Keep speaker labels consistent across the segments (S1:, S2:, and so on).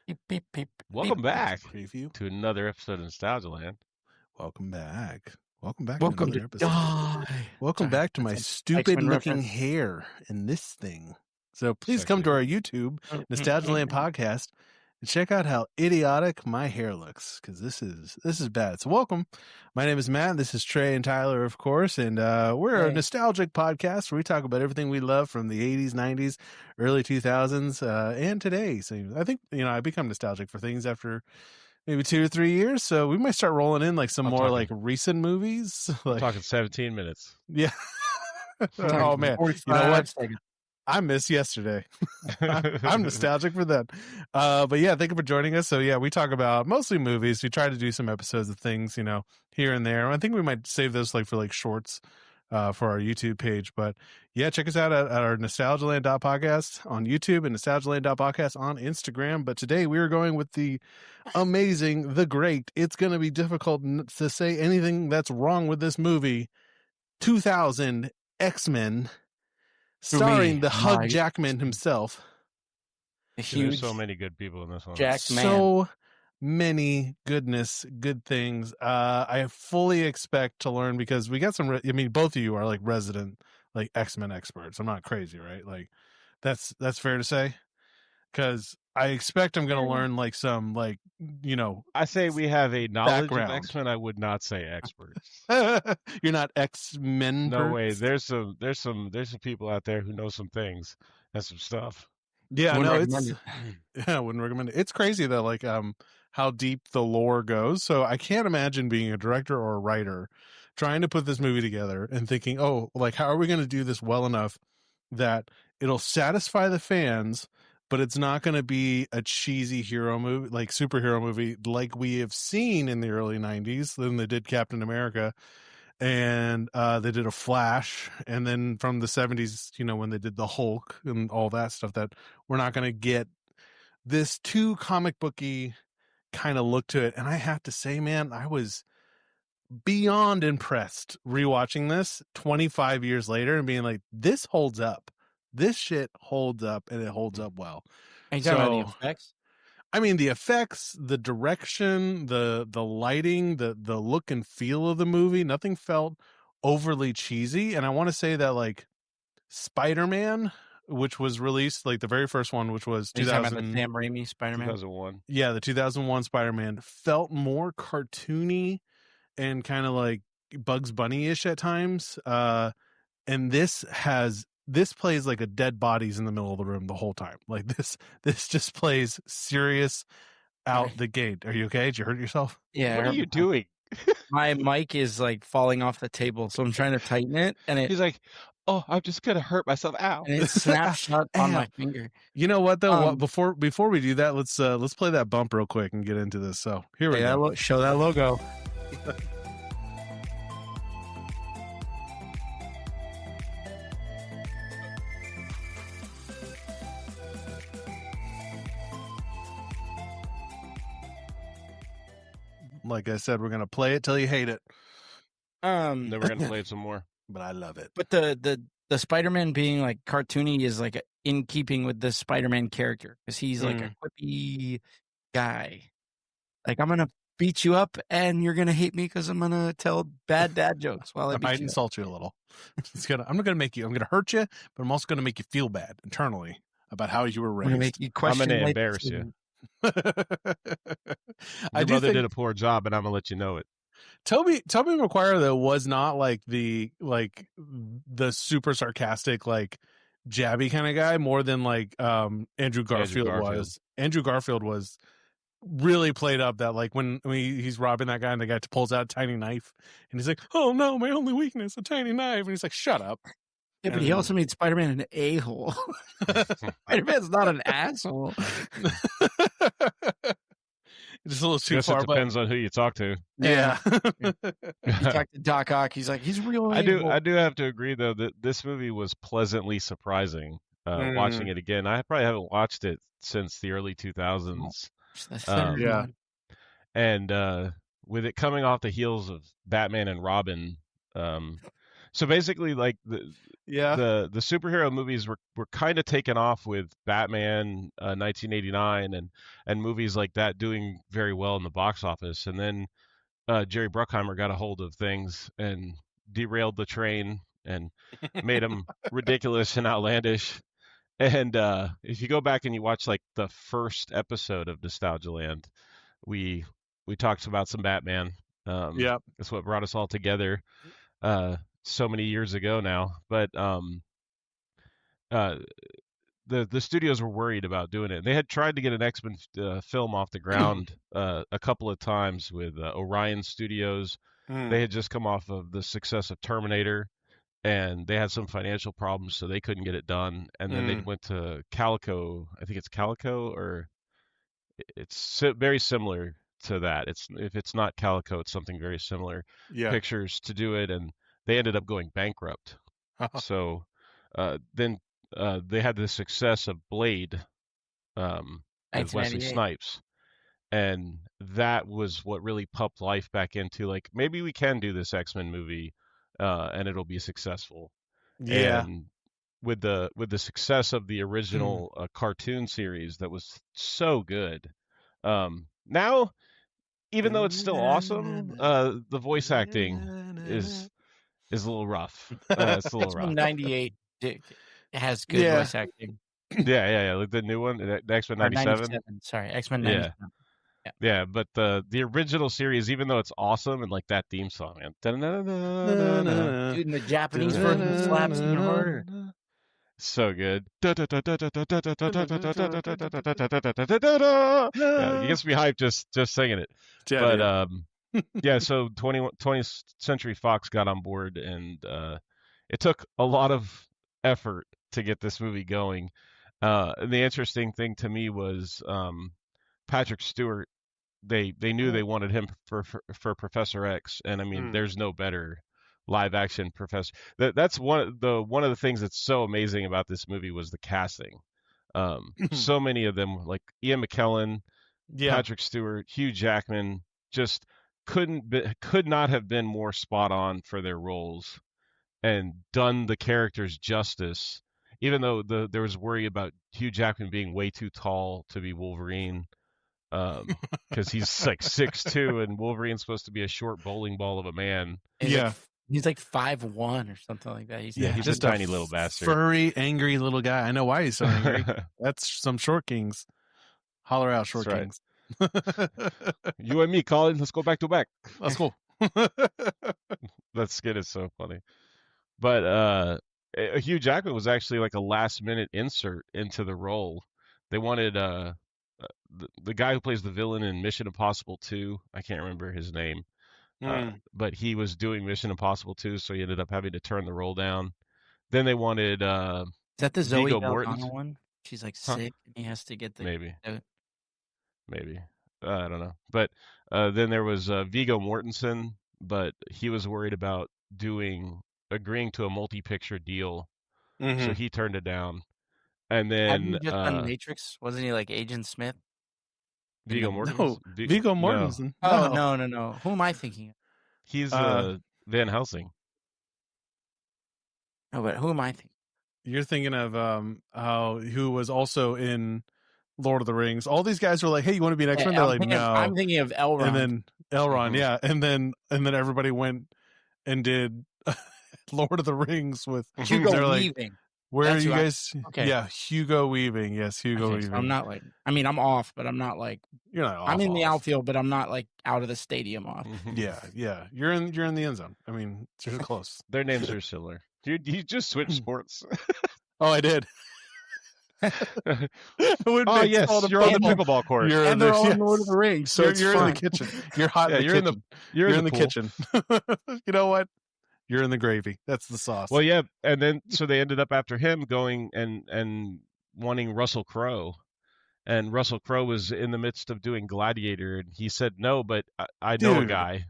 S1: Beep, beep, beep,
S2: Welcome
S1: beep.
S2: back
S3: Preview.
S2: to another episode of Nostalgia Land.
S3: Welcome back. Welcome back
S1: Welcome
S3: to
S1: to
S3: another episode.
S1: Die.
S3: Welcome
S1: Sorry,
S3: back to my
S1: that's an
S3: stupid
S1: X-Men
S3: looking
S1: reference.
S3: hair in this thing. So please
S2: Sexy
S3: come to
S2: hair.
S3: our YouTube, Nostalgia Land Podcast, and check out how idiotic my hair looks, because this is bad. So welcome. My name is Matt. This is Trey and Tyler, of course, and we're a nostalgic podcast where we talk about everything we love from the 80s, 90s, early 2000s, and today. So I think, I become nostalgic for things after maybe 2 or 3 years. So we might start rolling in like some more like recent movies.
S2: I'm talking 17 minutes.
S3: Yeah. Oh man. You know what? I miss yesterday. I'm nostalgic for that. But yeah, thank you for joining us. So yeah, we talk about mostly movies. We try to do some episodes of things, here and there. I think we might save those for shorts for our YouTube page. But yeah, check us out at our nostalgialand.podcast on YouTube and nostalgialand.podcast on Instagram. But today we are going with the amazing, the great. It's going to be difficult to say anything that's wrong with this movie. 2000 X-Men. Starring the Hugh Jackman himself.
S2: There's so many good people in this one.
S3: So many good things. I fully expect to learn because we got some. Both of you are like resident like X-Men experts. I'm not crazy, right? Like that's fair to say. Because I expect I'm going to learn like some
S2: I say we have a knowledge
S3: background.
S2: of X-Men. I would not say experts.
S3: You're not X-Men.
S2: No way. There's some people out there who know some things and some stuff.
S3: Yeah, I wouldn't recommend it. It's crazy though, like how deep the lore goes. So I can't imagine being a director or a writer trying to put this movie together and thinking, oh, like how are we going to do this well enough that it'll satisfy the fans, but it's not going to be a cheesy hero movie, like superhero movie, like we have seen in the early 90s. Then they did Captain America and they did a Flash. And then from the 70s, when they did the Hulk and all that stuff, that we're not going to get this too comic booky kind of look to it. And I have to say, man, I was beyond impressed rewatching this 25 years later and being like, this holds up. This shit holds up, and it holds up well.
S1: Are you talking about the effects?
S3: The effects, the direction, the lighting, the look and feel of the movie, nothing felt overly cheesy. And I want to say that like Spider-Man, which was released, like the very first one, which was 2000,
S1: Sam Raimi Spider-Man
S2: 2001.
S3: Yeah, the 2001 Spider-Man felt more cartoony and kind of like Bugs Bunny-ish at times. And this plays like a dead body's in the middle of the room the whole time. Like this just plays serious out the gate. Are you okay? Did you hurt yourself?
S1: Yeah.
S2: What are you doing?
S1: My mic is like falling off the table, so I'm trying to tighten it, and
S2: he's like, "Oh, I'm just gonna hurt myself." Ow!
S1: And it snapped shut on my finger.
S3: You know what though? Before we do that, let's play that bump real quick and get into this. So here we go.
S1: Show that logo.
S3: Like I said, we're gonna play it till you hate it.
S2: Then we're gonna play it some more.
S3: But I love it.
S1: But the Spider-Man being like cartoony is like in keeping with the Spider-Man character because he's like a quippy guy. Like, I'm gonna beat you up and you're gonna hate me because I'm gonna tell bad dad jokes while I
S3: might insult you a little. I'm not gonna hurt you, but I'm also gonna make you feel bad internally about how you were raised.
S1: I'm gonna make you question.
S2: I'm gonna embarrass you. Your mother did a poor job, and I'm gonna let you know it.
S3: Tobey Maguire though was not like the super sarcastic like jabby kind of guy, more than like Andrew Garfield was. Andrew Garfield was really played up that like when he's robbing that guy and the guy pulls out a tiny knife and he's like, "Oh no, my only weakness, a tiny knife," and he's like, "Shut up."
S1: Yeah, but he also made Spider-Man an a-hole. Spider-Man's not an asshole.
S3: Just a little too far.
S2: It depends on who you talk to.
S3: Yeah.
S1: You talk to Doc Ock, he's like, he's real.
S2: I do have to agree though that this movie was pleasantly surprising. Watching it again, I probably haven't watched it since the early 2000s.
S3: Yeah.
S2: And with it coming off the heels of Batman and Robin, So basically, like
S3: Yeah.
S2: the superhero movies were kind of taken off with Batman 1989 and movies like that doing very well in the box office, and then Jerry Bruckheimer got a hold of things and derailed the train and made them ridiculous and outlandish. And if you go back and you watch like the first episode of Nostalgia Land, we talked about some Batman.
S3: Yep.
S2: That's what brought us all together uh, so many years ago now. But uh, the studios were worried about doing it. They had tried to get an X-Men film off the ground a couple of times with Orion Studios. They had just come off of the success of Terminator, and they had some financial problems, so they couldn't get it done. And then they went to Calico. I think it's Calico, or it's very similar to that. It's if it's not Calico, it's something very similar.
S3: Yeah.
S2: Pictures to do it, and they ended up going bankrupt. So then they had the success of Blade with Wesley
S1: 1998.
S2: Snipes, and that was what really pumped life back into like maybe we can do this X-Men movie, and it'll be successful.
S3: Yeah.
S2: And with the success of the original cartoon series that was so good, now even though it's still awesome, the voice acting is a little rough. It's a little rough.
S1: X-Men 98 has good
S3: Yeah.
S1: voice acting.
S2: Yeah. Like the new one, the X-Men
S1: Or
S2: 97.
S1: Sorry, X-Men
S2: Yeah.
S1: 97.
S2: Yeah, but the original series, even though it's awesome, and like that theme song, man, da-da-da-da-da-da-da.
S1: Dude, and the Japanese version slaps even harder.
S2: So good. Yeah, it gets me hyped just singing it.
S3: Yeah,
S2: But yeah, so 20th Century Fox got on board, and it took a lot of effort to get this movie going. And the interesting thing to me was Patrick Stewart. They knew they wanted him for Professor X, and I mean, there's no better live action professor. That's one of the things that's so amazing about this movie was the casting. So many of them, like Ian McKellen, Patrick Stewart, Hugh Jackman, just could not have been more spot on for their roles and done the characters justice. Even though there was worry about Hugh Jackman being way too tall to be Wolverine, because he's like 6'2", and Wolverine's supposed to be a short bowling ball of a man.
S1: He's like 5'1" or something like that. He's
S2: just a tiny little bastard.
S3: Furry, angry little guy. I know why he's so angry. That's some Short Kings. Holler out, Short Kings.
S2: You and me, Colin. Let's go back to back.
S3: Let's go.
S2: That skit is so funny. But Hugh Jackman was actually like a last-minute insert into the role. They wanted the guy who plays the villain in Mission Impossible 2. I can't remember his name. But he was doing Mission Impossible 2, so he ended up having to turn the role down. Then they wanted
S1: is that the Zoe
S2: Viggo
S1: Mortensen one? She's like sick, and he has to get the
S2: maybe I don't know. But then there was Viggo Mortensen, but he was worried about agreeing to a multi-picture deal, so he turned it down. And then
S1: hadn't he just done Matrix? Wasn't he like Agent Smith?
S2: Viggo Mortensen?
S3: No, Viggo Mortensen.
S1: No. Oh, no. Who am I thinking of?
S2: He's Van Helsing.
S1: Oh, but who am I thinking?
S3: You're thinking of who was also in Lord of the Rings. All these guys were like, "Hey, you want to be an X-Men?" They're like, "No."
S1: I'm thinking of Elrond.
S3: And then Elrond, yeah, and then everybody went and did Lord of the Rings with
S1: Hugo Weaving.
S3: Like, where are you guys?
S1: Okay.
S3: Yeah, Hugo Weaving. Yes, Hugo Weaving.
S1: So I'm not like, I mean, I'm off, but I'm not like,
S3: you're not off.
S1: I'm in the outfield, but I'm not like out of the stadium off.
S3: Yeah. You're in the end zone. I mean, you're close.
S2: Their names are similar. You just switched sports.
S3: Oh, I did.
S2: Oh yes, you're on the pickleball court.
S1: And they're all in Lord of the Rings. So
S3: you're in the kitchen. You're hot.
S2: Yeah,
S3: you're in the kitchen. You know what? You're in the gravy. That's the sauce.
S2: Well, yeah, and then so they ended up after him going and wanting Russell Crowe, and Russell Crowe was in the midst of doing Gladiator, and he said no, but I know a guy.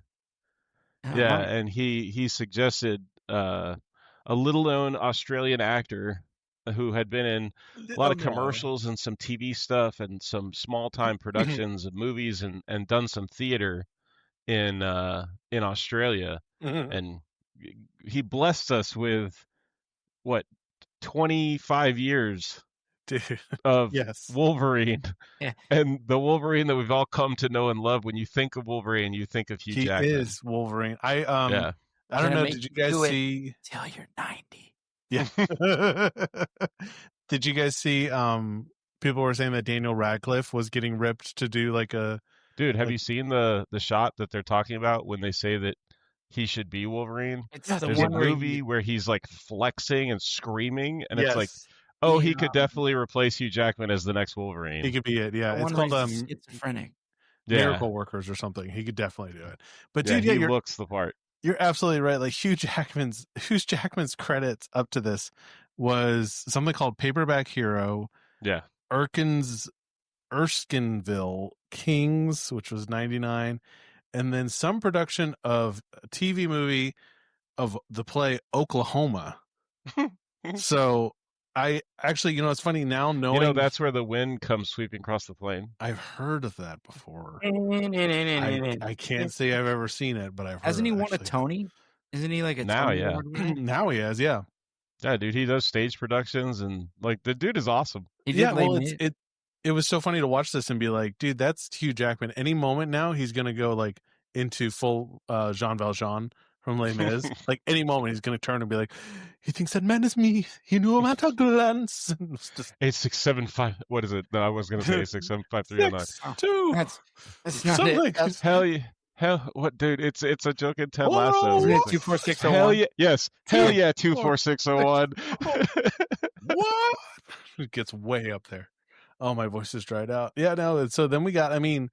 S2: Yeah, and he suggested a little-known Australian actor who had been in a lot of commercials and some TV stuff and some small-time productions of movies and done some theater in Australia, and he blessed us with what 25 years
S3: Dude,
S2: of
S3: yes.
S2: Wolverine.
S1: Yeah.
S2: And the Wolverine that we've all come to know and love. When you think of Wolverine, you think of Hugh
S3: He
S2: Jackman.
S3: is Wolverine. I
S2: Yeah.
S3: don't know. Did you guys see?
S1: Till you're 90.
S3: Yeah. Did you guys see? People were saying that Daniel Radcliffe was getting ripped to do like a.
S2: Dude, have you seen the shot that they're talking about when they say that he should be Wolverine?
S1: It's
S3: Yeah,
S1: the
S2: There's
S1: one
S2: a
S1: where
S2: movie where he's like flexing and screaming, and it's like,
S3: Yes,
S2: oh, he could definitely replace Hugh Jackman as the next
S3: he
S2: Wolverine.
S3: could be it. Yeah,
S1: the
S3: it's
S1: one where
S3: called
S1: he's schizophrenic.
S2: Yeah.
S3: Miracle Workers or something. He could definitely do it. But
S2: Yeah,
S3: dude,
S2: he looks the part.
S3: you're absolutely right. Like Hugh Jackman's credits up to this was something called Paperback Hero,
S2: Yeah.
S3: Erskineville Kings, which was 99, and then some production of a TV movie of the play Oklahoma. So I actually, it's funny now knowing
S2: that's where the wind comes sweeping across the plain.
S3: I've heard of that before. I can't say I've ever seen it, but I've heard.
S1: Hasn't he won a
S3: actually.
S1: Tony? Isn't he like a
S2: Now,
S1: Tony
S2: yeah.
S1: Award winner?
S3: Now he has, yeah.
S2: Yeah, dude, he does stage productions, and like the dude is awesome.
S1: He did
S3: Yeah,
S1: Les
S3: well,
S1: Mis.
S3: it was so funny to watch this and be like, dude, that's Hugh Jackman. Any moment now, he's gonna go like into full Jean Valjean from Les Mis. Like any moment, he's gonna turn and be like, he thinks that man is me. He knew him at a glance.
S2: 8675. What is it? No, I was gonna say 8675309.
S3: 2.
S1: That's not
S3: something.
S1: it. That's,
S2: Hell yeah. Hell, what, dude? It's a joke in Ted
S3: Oh,
S2: Lasso.
S1: isn't it
S3: what?
S1: 24601?
S2: Hell yeah, yes. Hell yeah, 24601.
S3: What? It gets way up there. Oh, my voice is dried out. Yeah, no. So then we got. I mean,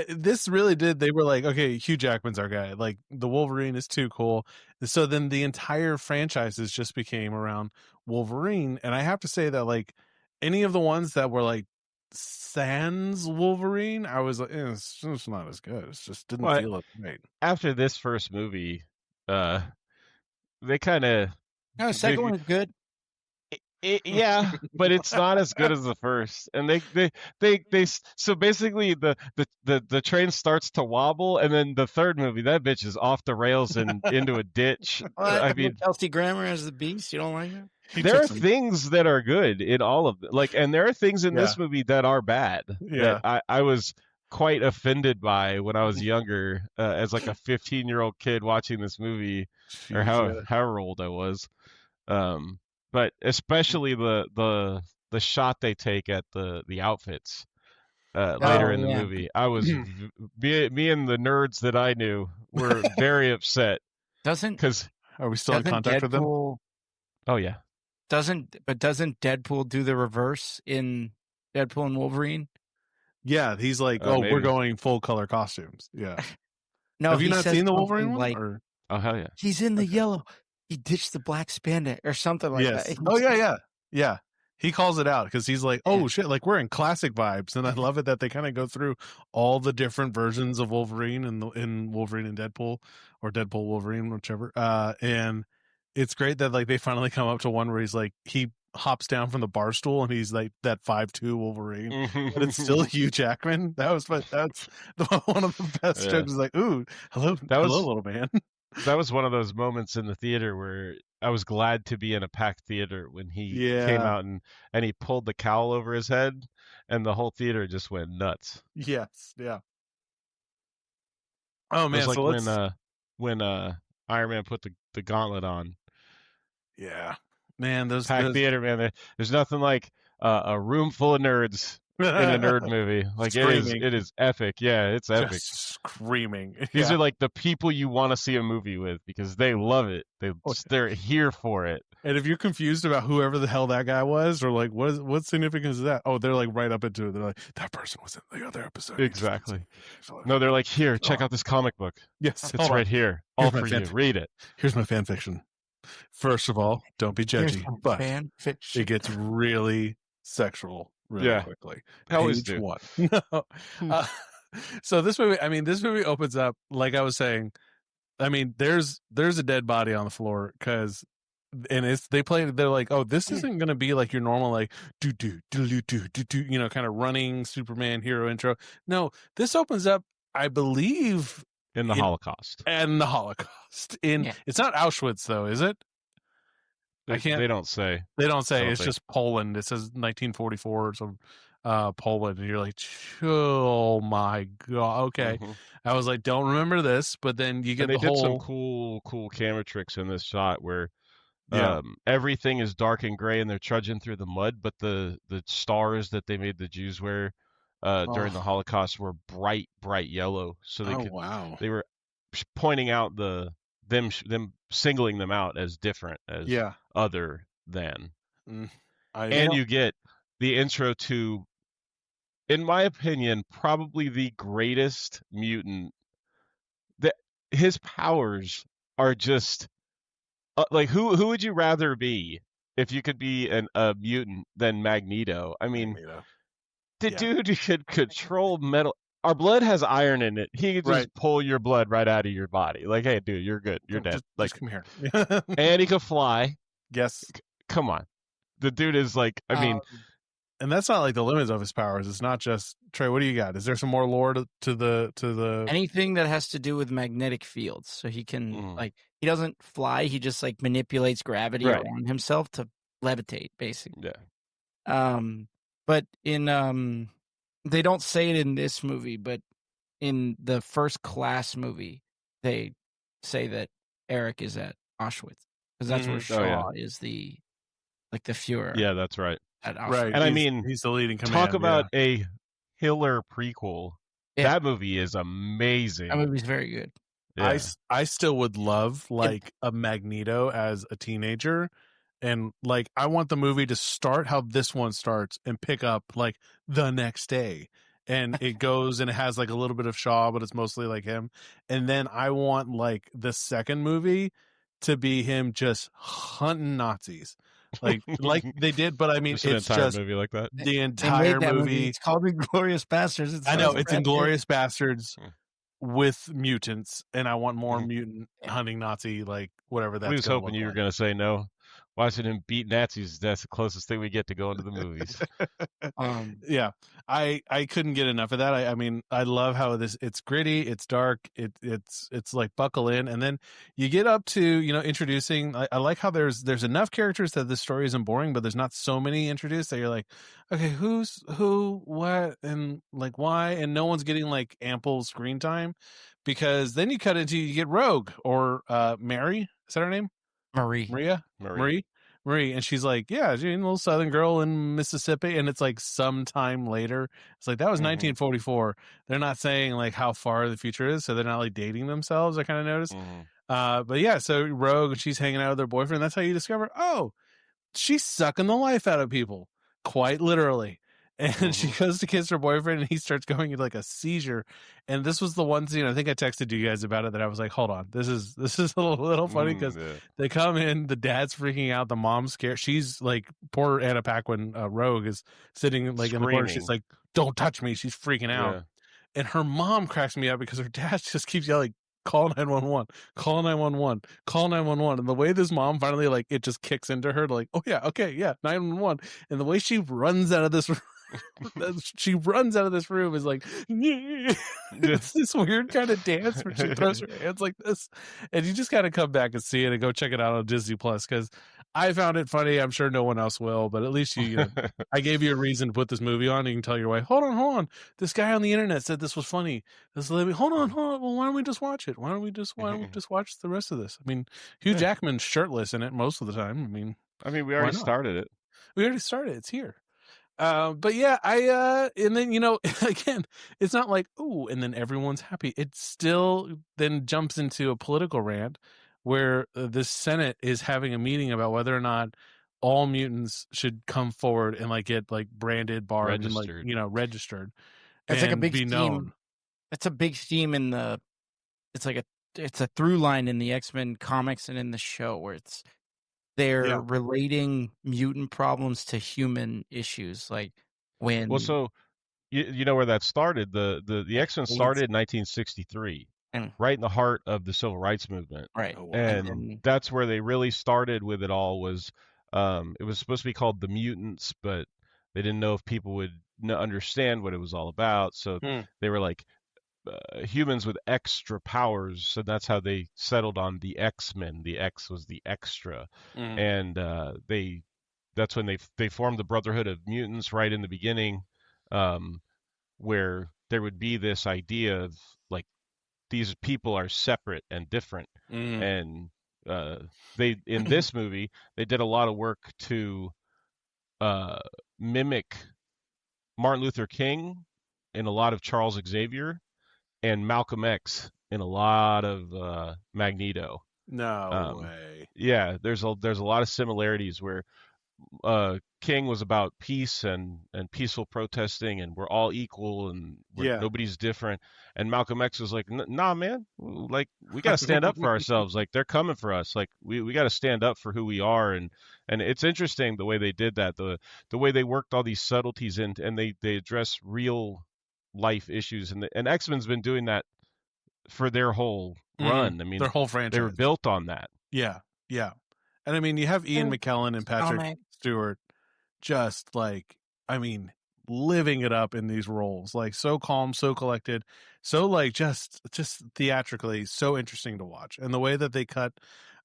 S3: this really did. They were like, okay, Hugh Jackman's our guy. Like the Wolverine is too cool. So then the entire franchises just became around Wolverine, and I have to say that like any of the ones that were like sans Wolverine, I was like, it's just not as good. It just didn't feel it right.
S2: After this first movie, they kind of.
S1: No, the second one is good.
S2: Yeah, but it's not as good as the first. And they so basically the train starts to wobble, and then the third movie, that bitch is off the rails and into a ditch. I mean,
S1: Kelsey Grammer as the Beast. You don't like it?
S2: There are things that are good in all of them. Like, and there are things in this movie that are bad.
S3: Yeah,
S2: that I was quite offended by when I was younger, as like a 15-year-old kid watching this movie, or however old I was. But especially the shot they take at the outfits later in the movie. I was me and the nerds that I knew were very upset. Because
S3: are we still in contact with them?
S2: Oh yeah.
S1: Doesn't Deadpool do the reverse in Deadpool and Wolverine?
S3: Yeah, he's like,
S2: maybe.
S3: We're going full color costumes. Yeah.
S1: No,
S3: have you not seen the Wolverine one?
S1: Like,
S2: oh hell yeah.
S1: He's in the yellow. He ditched the black spandex or something like that.
S3: Oh yeah. He calls it out because he's like, oh shit, like we're in classic vibes, and I love it that they kind of go through all the different versions of Wolverine in Wolverine and Deadpool, or Deadpool Wolverine, whichever. And it's great that like they finally come up to one where he's like he hops down from the bar stool and he's like that 5'2" Wolverine, but it's still Hugh Jackman. That's one of the best jokes. Is like, ooh, hello, little man.
S2: That was one of those moments in the theater where I was glad to be in a packed theater when he came out and he pulled the cowl over his head, and the whole theater just went nuts.
S3: Yes, yeah. Oh man,
S2: it was like when Iron Man put the gauntlet on.
S3: Yeah, man, those
S2: packed theater, man. There's nothing like a room full of nerds in a nerd movie. Like it is epic. Yeah, it's epic.
S3: Just screaming.
S2: These are like the people you want to see a movie with because they love it. They're here for it.
S3: And if you're confused about whoever the hell that guy was, or like what significance is that? Oh, they're like right up into it. They're like, that person was in the other episode.
S2: Exactly. No, they're like, here, check out this comic book.
S3: Yes,
S2: it's right here, all for you. Read it.
S3: Here's my fan fiction. First of all, don't be judgy, but it gets really sexual really quickly.
S2: Always do.
S3: One. No. So this movie opens up like I was saying. I mean, there's a dead body on the floor they're like, oh, this isn't going to be like your normal like do kind of running Superman hero intro. No, this opens up, I believe,
S2: in the Holocaust.
S3: And the Holocaust. It's not Auschwitz though, is it?
S2: They don't say.
S3: They don't say. It's
S2: something.
S3: just Poland. It says 1944 or some Poland, and you're like, oh my god. Okay, I was like, don't remember this, but then you get
S2: and they
S3: the
S2: did some
S3: whole
S2: cool camera tricks in this shot where everything is dark and gray and they're trudging through the mud, but the stars that they made the Jews wear during the Holocaust were bright yellow, so they were pointing out them singling them out as different, as other than. And you get the intro to, in my opinion, probably the greatest mutant. That his powers are just like, who would you rather be if you could be a mutant than Magneto? I mean, the dude could control metal. Our blood has iron in it. He could just pull your blood right out of your body. Like, hey, dude, you're good. You're dead.
S3: Just come here.
S2: And he could fly.
S3: Yes.
S2: Come on. The dude is like, I mean.
S3: And that's not like the limits of his powers. It's not just Trey. What do you got? Is there some more lore to the
S1: anything that has to do with magnetic fields? So he can like, he doesn't fly. He just like manipulates gravity around himself to levitate, basically.
S2: Yeah.
S1: But in they don't say it in this movie, but in the First Class movie, they say that Eric is at Auschwitz because that's where Shaw is the Fuhrer.
S2: Yeah, that's right.
S3: Right.
S2: And I mean,
S3: he's the leading command.
S2: Talk about a killer prequel. Yeah. That movie is amazing.
S1: That movie's very good.
S3: Yeah. I still would love like a Magneto as a teenager. And like, I want the movie to start how this one starts and pick up like the next day. And it goes and it has like a little bit of Shaw, but it's mostly like him. And then I want like the second movie to be him just hunting Nazis. Like they did, but I mean,
S2: it's an entire movie like that.
S3: The entire movie.
S1: It's called Inglourious Bastards.
S3: I know it's Inglourious Bastards with mutants, and I want more mutant hunting Nazi, like whatever that's.
S2: We was hoping you were going to say no. Watching him beat Nazis, that's the closest thing we get to going to the movies.
S3: Yeah, I couldn't get enough of that. I mean, I love how it's gritty, it's dark, it's like buckle in, and then you get up to introducing. I like how there's enough characters that the story isn't boring, but there's not so many introduced that you're like, okay, who's who, what, and like why, and no one's getting like ample screen time, because then you get Rogue or Mary. Is that her name? Marie, and she's like, yeah, she's a little Southern girl in Mississippi, and it's like sometime later. It's like, that was 1944. They're not saying like how far the future is, so they're not like dating themselves. I kind of noticed. But yeah, so Rogue, she's hanging out with her boyfriend. That's how you discover, oh, she's sucking the life out of people, quite literally. And she goes to kiss her boyfriend, and he starts going into like a seizure. And this was the one scene, I think I texted you guys about it, that I was like, hold on, this is a little funny, because they come in, the dad's freaking out, the mom's scared. She's like, poor Anna Paquin, Rogue, is sitting like in the corner. She's like, don't touch me. She's freaking out. Yeah. And her mom cracks me up because her dad just keeps yelling, call 911, call 911, call 911. And the way this mom finally, like, it just kicks into her, like, oh yeah, okay, yeah, 911. And the way she runs out of this room, is like, it's this weird kind of dance where she throws her hands like this, and you just gotta come back and see it and go check it out on Disney Plus, because I found it funny. I'm sure no one else will, but at least I gave you a reason to put this movie on. You can tell your wife, hold on, this guy on the internet said this was funny. This lady, hold on, well, why don't we just watch it? Why don't we just watch the rest of this? I mean, Hugh Jackman's shirtless in it most of the time. I mean,
S2: we already started it.
S3: It's here. But yeah, and then, again, it's not like, ooh, and then everyone's happy. It still then jumps into a political rant where the Senate is having a meeting about whether or not all mutants should come forward and like get like branded, barred, and like, registered.
S1: It's like a big theme. It's a big theme in it's a through line in the X-Men comics and in the show, where they're relating mutant problems to human issues, like when.
S2: Well, so you know where that started. The X-Men started in 1963, right in the heart of the Civil Rights Movement.
S1: Right,
S2: and that's where they really started with it all. Was it was supposed to be called the Mutants, but they didn't know if people would understand what it was all about. So they were like, humans with extra powers, and that's how they settled on the X-Men. The X was the extra, and that's when they formed the Brotherhood of Mutants right in the beginning, where there would be this idea of like these people are separate and different, and they in this movie they did a lot of work to mimic Martin Luther King in a lot of Charles Xavier and Malcolm X in a lot of Magneto.
S3: No way.
S2: Yeah, there's a lot of similarities where King was about peace and peaceful protesting, and we're all equal, and nobody's different. And Malcolm X was like, nah, man, like we got to stand up for ourselves. Like they're coming for us. Like we got to stand up for who we are. And it's interesting the way they did that, the way they worked all these subtleties in, and they address real life issues. And X-Men's been doing that for their whole run. I mean,
S3: their whole franchise.
S2: They were built on that.
S3: Yeah, yeah. And I mean, you have Ian McKellen and Patrick Stewart just like, I mean, living it up in these roles, like so calm, so collected, so like just theatrically so interesting to watch. And the way that they cut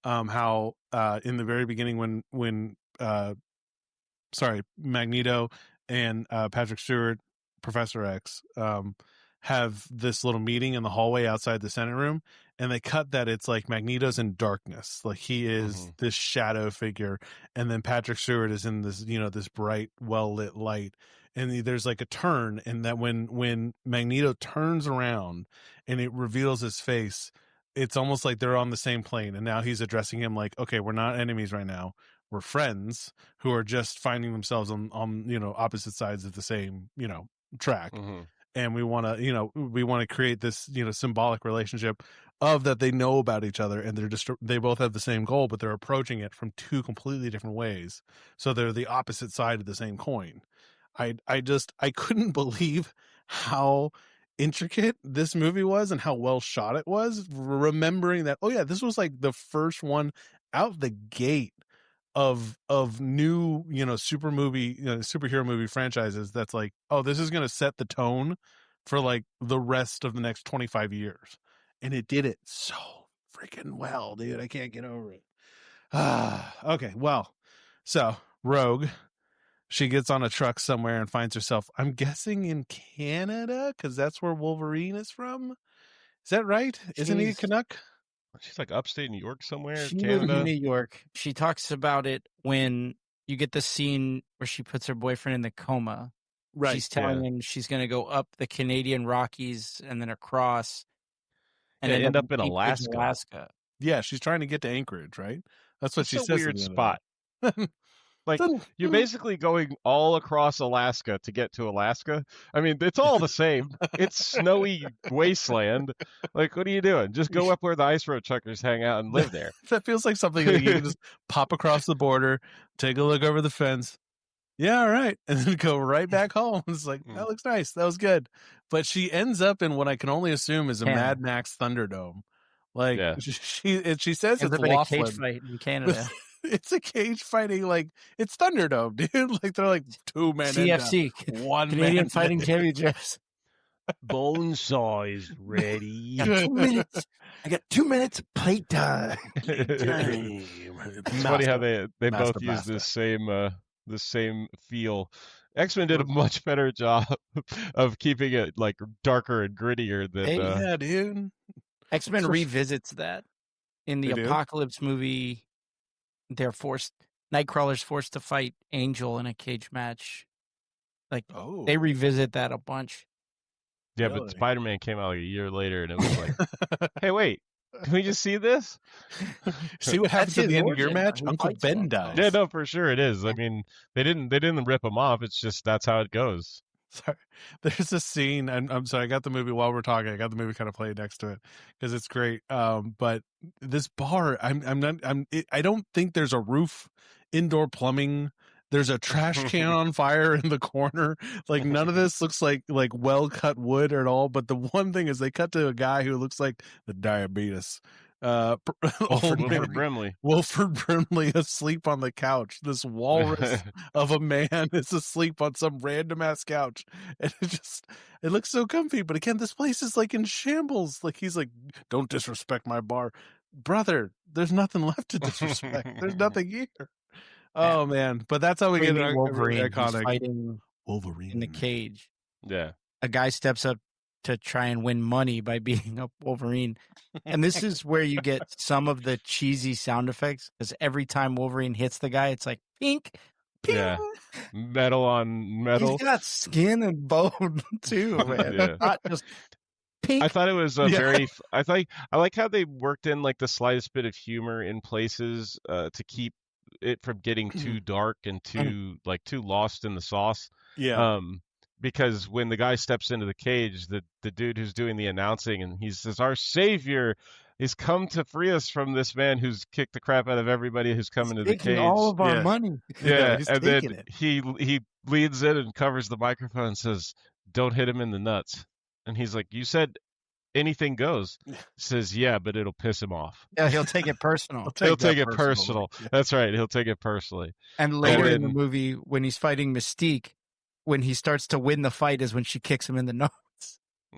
S3: how in the very beginning when Magneto and Patrick Stewart, Professor X, have this little meeting in the hallway outside the Senate room, and they cut that it's like Magneto's in darkness, like he is this shadow figure, and then Patrick Stewart is in this, this bright, well lit light, and there's like a turn, and that when Magneto turns around and it reveals his face, it's almost like they're on the same plane, and now he's addressing him like, okay, we're not enemies right now, we're friends who are just finding themselves on opposite sides of the same track. And we want to create this symbolic relationship of that they know about each other, and they both have the same goal, but they're approaching it from two completely different ways, so they're the opposite side of the same coin. I couldn't believe how intricate this movie was and how well shot it was, remembering that this was like the first one out the gate of new superhero movie franchises that's like, this is going to set the tone for like the rest of the next 25 years, and it did it so freaking well, dude. I can't get over it. Okay, well, so Rogue, she gets on a truck somewhere and finds herself, I'm guessing, in Canada, because that's where Wolverine is from. Is that right? Isn't he a Canuck?
S2: She's like upstate New York somewhere.
S1: She
S2: Canada.
S1: moved to New York. She talks about it when you get the scene where she puts her boyfriend in the coma. Right. She's telling him she's going to go up the Canadian Rockies and then across, and
S2: end up in Alaska.
S3: Yeah, she's trying to get to Anchorage, right? That's what she says.
S2: A weird spot. Like, you're basically going all across Alaska to get to Alaska. I mean, it's all the same. It's snowy wasteland. Like, what are you doing? Just go up where the ice road truckers hang out and live there.
S3: That feels like something that you can just pop across the border, take a look over the fence. Yeah, all right. And then go right back home. It's like, that looks nice. That was good. But she ends up in what I can only assume is a Mad Max Thunderdome. Like, she says it's
S1: a cage fight in Canada.
S3: It's a cage fighting, like, it's Thunderdome, dude. Like, they're like 2 men
S1: CFC,
S3: one
S1: Canadian Fighting Championships.
S2: Bonesaw is ready.
S1: I got 2 minutes. I got 2 minutes. Playtime.
S2: It's funny how they both use the same feel. X-Men did a much better job of keeping it like darker and grittier than
S3: dude.
S1: X-Men revisits that in the Apocalypse movie. Nightcrawler's forced to fight Angel in a cage match. Like, they revisit that a bunch.
S2: Yeah, really? But Spider-Man came out like a year later, and it was like, hey, wait, can we just see this?
S3: See what happens at the end of your match? Uncle Ben dies.
S2: Yeah, no, for sure it is. I mean, they didn't rip him off. It's just that's how it goes.
S3: Sorry. There's a scene, and I'm sorry, I got the movie while we're talking. I got the movie kind of played next to it because it's great. But this bar, I don't think there's a roof, indoor plumbing. There's a trash can on fire in the corner. Like, none of this looks like well cut wood at all. But the one thing is they cut to a guy who looks like the diabetes.
S2: Wilford Brimley.
S3: Wilford Brimley asleep on the couch. This walrus of a man is asleep on some random ass couch, and it looks so comfy. But again, this place is like in shambles. Like he's like, don't disrespect my bar, brother. There's nothing left to disrespect. There's nothing here. Oh man! But that's how we get
S1: Wolverine.
S3: Iconic.
S1: He's fighting
S3: Wolverine
S1: in the cage.
S2: Yeah.
S1: A guy steps up to try and win money by beating up Wolverine. And this is where you get some of the cheesy sound effects, because every time Wolverine hits the guy, it's like pink, ping.
S2: Yeah. Metal on metal.
S1: He's got skin and bone too, man.
S2: Yeah.
S1: Not just pink.
S2: I thought it was I like how they worked in like the slightest bit of humor in places to keep it from getting too dark and too lost in the sauce.
S3: Yeah.
S2: Because when the guy steps into the cage, the dude who's doing the announcing, and he says, "Our savior is come to free us from this man who's kicked the crap out of everybody who's come into the cage."
S1: All of our money.
S2: Yeah,
S3: he's
S2: and then
S3: it.
S2: he leans in and covers the microphone and says, "Don't hit him in the nuts." And he's like, "You said anything goes." He says, "Yeah, but it'll piss him off."
S1: Yeah, he'll take it personal.
S2: He'll take it personal. Yeah. That's right. He'll take it personally.
S1: And later in the movie, when he's fighting Mystique, when he starts to win the fight is when she kicks him in the nose.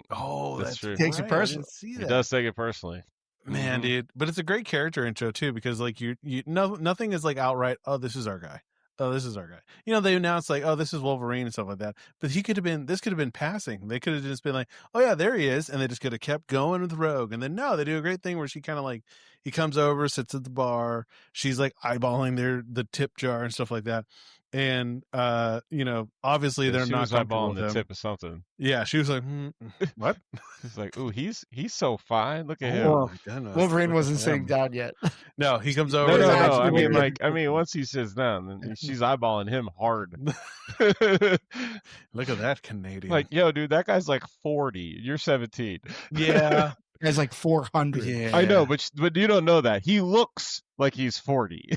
S3: Oh, that's true.
S1: Takes it personally.
S2: He does take it personally.
S3: Man, dude. But it's a great character intro too, because like nothing is like outright, oh, this is our guy. Oh, this is our guy. You know, they announced like, oh, this is Wolverine and stuff like that. But this could have been passing. They could have just been like, oh yeah, there he is. And they just could have kept going with Rogue. And then no, they do a great thing where she kind of like, he comes over, sits at the bar. She's like eyeballing the tip jar and stuff like that. And, obviously they're not
S2: eyeballing the tip of something.
S3: Yeah. She was like, what?
S2: She's like, ooh, he's so fine. Look at him.
S3: Oh, my goodness.
S1: Wolverine wasn't sitting down yet.
S3: No, he comes over.
S2: No. I mean, once he sits down, then she's eyeballing him hard.
S3: Look at that Canadian.
S2: Like, yo, dude, that guy's like 40. You're 17.
S3: Yeah.
S1: Guy's like 400.
S3: Yeah.
S2: I know, but you don't know that. He looks like he's 40.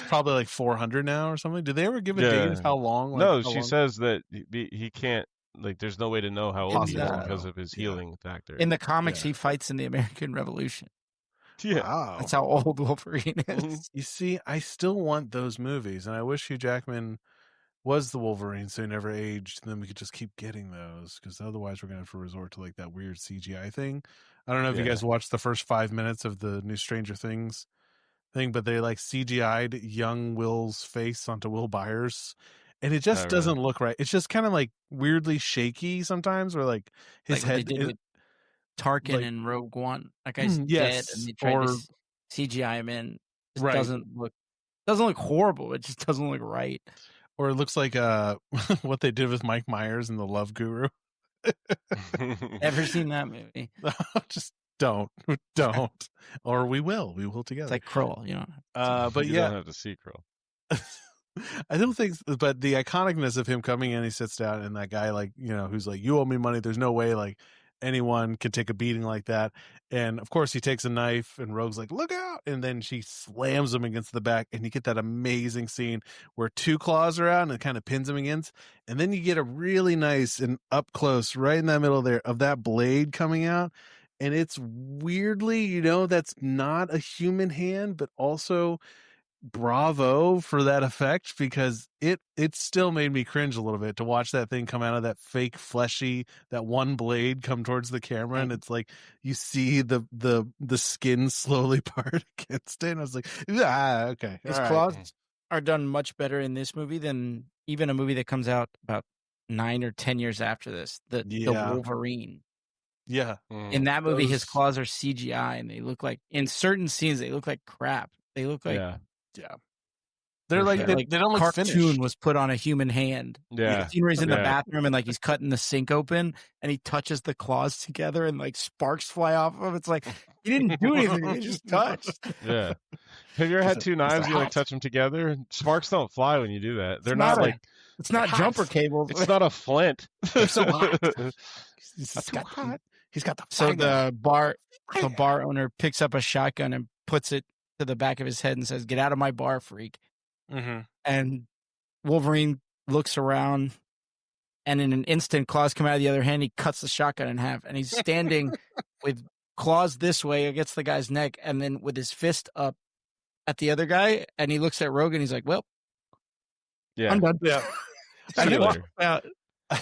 S3: Probably like 400 now or something. Did they ever give a date of how long?
S2: No, she says that he can't. Like, there's no way to know how old he is because of his healing factor.
S1: In the comics, he fights in the American Revolution.
S2: Yeah,
S3: wow.
S1: That's how old Wolverine is.
S3: You see, I still want those movies, and I wish Hugh Jackman was the Wolverine, so he never aged, and then we could just keep getting those, because otherwise we're gonna have to resort to like that weird CGI thing. I don't know if you guys watched the first 5 minutes of the new Stranger Things thing, but they like CGI'd young Will's face onto Will Byers, and it just doesn't look right. It's just kind of like weirdly shaky sometimes, or like his head.
S1: They did with Tarkin and Rogue One. That guy's dead, and they tried to CGI him in. It doesn't look horrible. It just doesn't look right.
S3: Or it looks like what they did with Mike Myers in The Love Guru.
S1: Ever seen that movie?
S3: Just don't, or we will together.
S1: It's like Kroll,
S3: but
S2: you don't have to see Kroll.
S3: I don't think, but the iconicness of him coming in, he sits down, and that guy, like, who's like, you owe me money. There's no way like anyone could take a beating like that. And of course, he takes a knife, and Rogue's like, look out. And then she slams him against the back, and you get that amazing scene where two claws are out and it kind of pins him against. And then you get a really nice and up close right in that middle there of that blade coming out. And it's weirdly, that's not a human hand, but also bravo for that effect, because it still made me cringe a little bit to watch that thing come out of that fake fleshy, that one blade come towards the camera, and it's like you see the skin slowly part against it. And I was like, okay.
S1: His claws are done much better in this movie than even a movie that comes out about 9 or 10 years after this. The Wolverine.
S3: Yeah.
S1: In that movie, his claws are CGI, and they look like, in certain scenes, they look like crap. They look like
S3: they're like they don't look
S1: cartoon
S3: finished.
S1: Was put on a human hand.
S2: Yeah,
S1: scene where he's in the bathroom and like he's cutting the sink open, and he touches the claws together, and like sparks fly off of him. It's like he didn't do anything; he just touched.
S2: Yeah. Have you ever had two knives? You like touch them together. Sparks don't fly when you do that. They're not like
S1: it's not jumper cables.
S2: It's not a flint.
S1: They're so hot.
S3: He's got the
S1: so the bar owner picks up a shotgun and puts it to the back of his head and says, "Get out of my bar, freak."
S3: Mm-hmm.
S1: And Wolverine looks around, and in an instant, claws come out of the other hand. He cuts the shotgun in half, and he's standing with claws this way against the guy's neck, and then with his fist up at the other guy, and he looks at Rogue and he's like, "Well,
S2: Yeah.
S1: I'm done."
S3: Yeah.
S2: See you later.
S1: Out.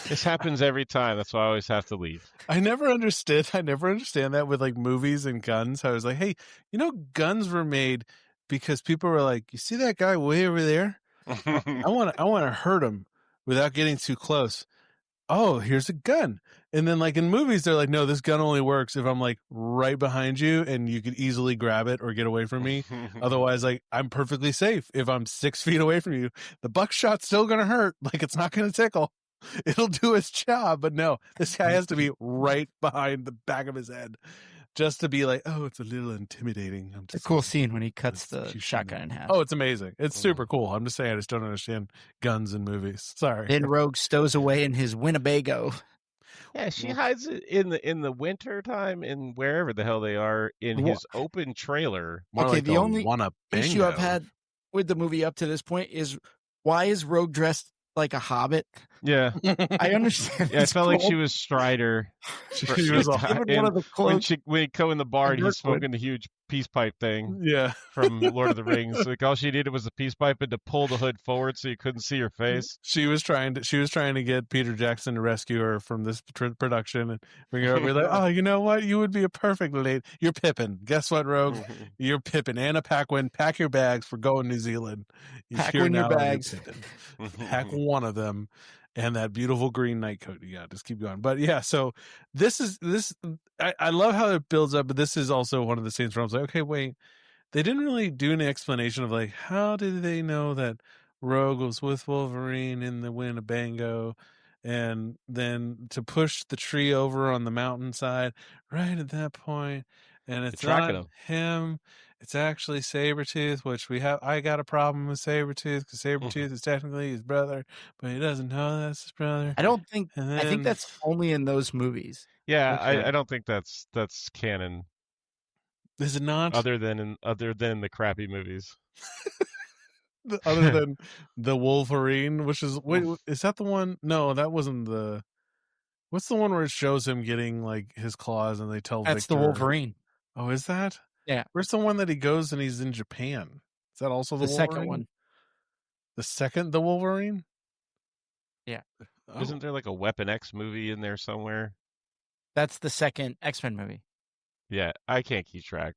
S2: This happens every time. That's why I always have to leave.
S3: I never understand that with like movies and guns. I was like, hey, guns were made because people were like, you see that guy way over there? I want to hurt him without getting too close. Oh, here's a gun. And then like in movies, they're like, no, this gun only works if I'm like right behind you and you could easily grab it or get away from me. Otherwise, like I'm perfectly safe if I'm 6 feet away from you. The buckshot's still going to hurt. Like it's not going to tickle. It'll do its job. But no, this guy has to be right behind the back of his head just to be like, oh, it's a little intimidating.
S1: It's a cool scene when he cuts the shotgun in half.
S3: Oh, it's amazing. It's super cool. I'm just saying I just don't understand guns in movies. Sorry.
S1: Then Rogue stows away in his Winnebago.
S2: Yeah, she hides it in the winter time in wherever the hell they are in his open trailer.
S1: Okay, the only issue I've had with the movie up to this point is why is Rogue dressed like a hobbit?
S2: Yeah,
S1: I understand.
S2: Yeah, I felt like she was Strider.
S3: She was
S1: one of the clothes.
S2: When he go in the bar and he's smoking the huge peace pipe thing.
S3: Yeah,
S2: from Lord of the Rings. Like all she needed was a peace pipe and to pull the hood forward so you couldn't see her face.
S3: She was trying to get Peter Jackson to rescue her from this production and bring her over. We're like, oh, you know what? You would be a perfect lady. You're Pippin. Guess what, Rogue? You're Pippin. Anna Paquin. Pack your bags for going New Zealand.
S1: Pack in your bags.
S3: Pack one of them. And that beautiful green night coat you got. Just keep going. But yeah, so this. I love how it builds up, but this is also one of the scenes where I was like, okay, wait. They didn't really do an explanation of like, how did they know that Rogue was with Wolverine in the Winnebago, and then to push the tree over on the mountainside right at that point, and it's not him. It's actually Sabretooth, which I got a problem with Sabretooth because Sabretooth is technically his brother, but he doesn't know that's his brother.
S1: I think that's only in those movies.
S2: Yeah, okay. I don't think that's canon.
S3: Is it not?
S2: Other than the crappy movies.
S3: Other than the Wolverine, which is is that the one? No, that wasn't the. What's the one where it shows him getting like his claws and they tell
S1: That's
S3: Victor?
S1: The Wolverine.
S3: Oh, is that?
S1: Yeah.
S3: Where's the one that he goes and he's in Japan? Is that also the Wolverine?
S1: Second one?
S3: The Wolverine?
S1: Yeah.
S2: Oh. Isn't there like a Weapon X movie in there somewhere?
S1: That's the second X-Men movie.
S2: Yeah, I can't keep track.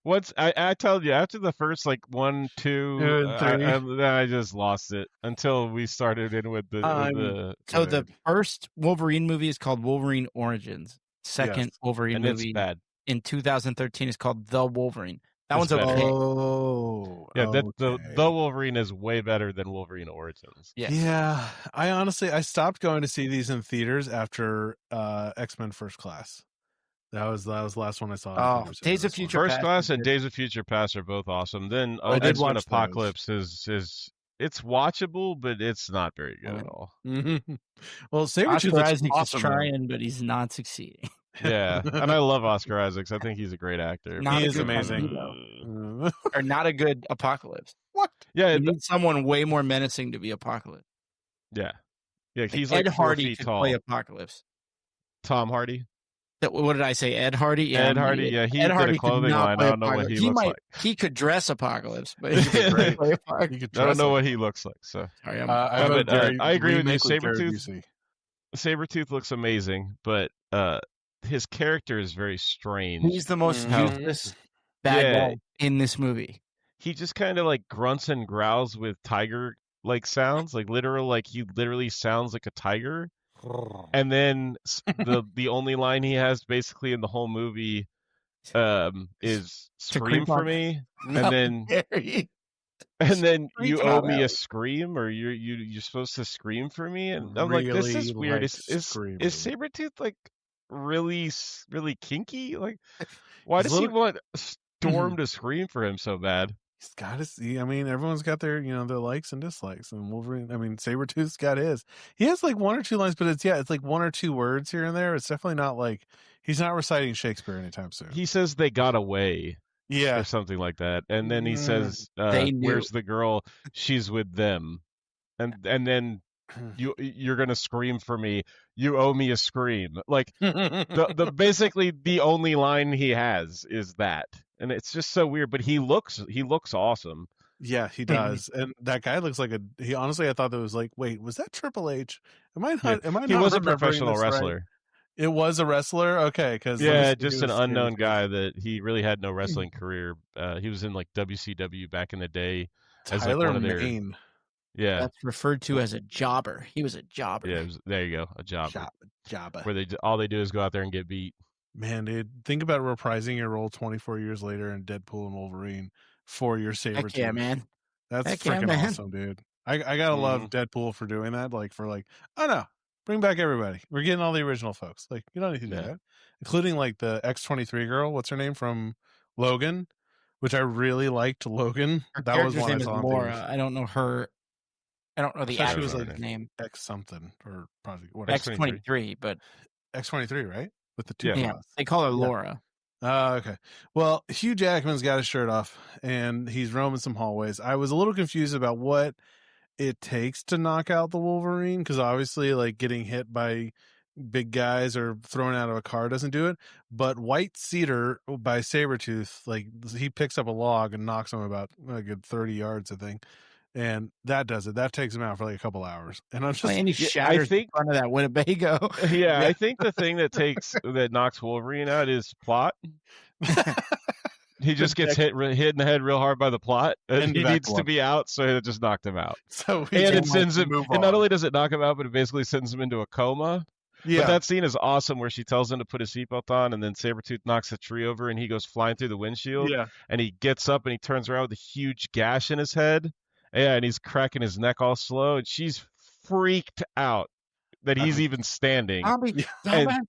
S2: I told you after the first like 1, 2, I just lost it until we started in with the.
S1: So the first Wolverine movie is called Wolverine Origins. Second Wolverine
S2: and
S1: movie
S2: it's bad.
S1: In 2013 is called The Wolverine. That
S2: it's
S1: one's okay.
S3: Oh,
S2: yeah. Okay. The Wolverine is way better than Wolverine Origins.
S1: Yes.
S3: Yeah, I stopped going to see these in theaters after X-Men First Class. That was the last one I saw.
S1: Oh, Days of Future Past.
S2: First Class and Days of Future Past are both awesome. Then X-Men Apocalypse is it's watchable, but it's not very good at all.
S3: Mm-hmm. Well, Sabretooth is awesome,
S1: trying, but he's not succeeding.
S2: Yeah, and I love Oscar Isaacs. I think he's a great actor.
S3: He is amazing.
S1: Or not a good Apocalypse.
S3: What?
S2: Yeah,
S1: you need someone way more menacing to be Apocalypse.
S2: Yeah, he's
S1: Ed
S2: like
S1: Hardy
S2: 4 feet tall.
S1: Play Apocalypse.
S2: Tom Hardy.
S1: What did I say? Ed Hardy? Yeah,
S2: Ed Hardy, yeah. He did a clothing line. I don't know what he looks like.
S1: He could dress Apocalypse, but he could play Apocalypse.
S2: I don't know what he looks like. So
S1: sorry,
S2: I agree with you. Sabretooth looks amazing, but his character is very strange.
S1: He's the most useless bad guy in this movie.
S2: He just kind of like grunts and growls with tiger like sounds, like he literally sounds like a tiger. And then the only line he has basically in the whole movie is "Scream for me," and then you owe me a scream, or you're supposed to scream for me, and I'm like, this is weird. Is Sabretooth like really kinky? Like, why does he want Storm to scream for him so bad?
S3: He's got his. I mean, everyone's got their their likes and dislikes, and Wolverine. I mean, Sabretooth's got his. He has like 1 or 2 lines, but it's like 1 or 2 words here and there. It's definitely not like he's not reciting Shakespeare anytime soon.
S2: He says they got away, or something like that, and then he says, "Where's the girl? She's with them," and then you're gonna scream for me. You owe me a scream. Like the basically the only line he has is that, and it's just so weird. But he looks awesome.
S3: Yeah, he does. And that guy looks like he honestly, I thought that was like, wait, was that Triple H? Am I not
S2: He was a
S3: remembering
S2: professional
S3: this
S2: wrestler.
S3: Right? It was a wrestler? Okay, because
S2: just an unknown guy that he really had no wrestling career. He was in like WCW back in the day as like one of their
S3: Maine.
S2: Yeah.
S1: That's referred to as a jobber. He was a jobber.
S2: Yeah, there you go, a jobber.
S3: Jobber.
S2: Where all they do is go out there and get beat.
S3: Man, dude, think about reprising your role 24 years later in Deadpool and Wolverine for your Sabretooth.
S1: Heck yeah, man.
S3: That's freaking awesome, dude. I gotta love Deadpool for doing that. Like, oh no, bring back everybody. We're getting all the original folks. Like, you don't need to do that. Including like the X-23 girl. What's her name from Logan? Which I really liked Logan.
S1: That was one name I saw. Laura. I don't know her. I don't know the actress name.
S3: X something or Project
S1: X-23, but
S3: X-23, right? With the two.
S1: Yeah, they call her Laura.
S3: Okay. Well, Hugh Jackman's got his shirt off and he's roaming some hallways. I was a little confused about what it takes to knock out the Wolverine, because obviously, like, getting hit by big guys or thrown out of a car doesn't do it. But White Cedar by Sabretooth, like, he picks up a log and knocks him about a good 30 yards, I think. And that does it. That takes him out for like a couple hours. And I'm just,
S1: and he shatters in front of that Winnebago.
S2: Yeah, I think the thing that knocks Wolverine out is plot. He just gets hit in the head real hard by the plot, and he needs to be out, so it just knocked him out.
S3: So
S2: it sends him, and not only does it knock him out, but it basically sends him into a coma. Yeah. But that scene is awesome, where she tells him to put his seatbelt on, and then Sabretooth knocks a tree over, and he goes flying through the windshield.
S3: Yeah.
S2: And he gets up, and he turns around with a huge gash in his head. Yeah, and he's cracking his neck all slow, and she's freaked out that he's even standing. And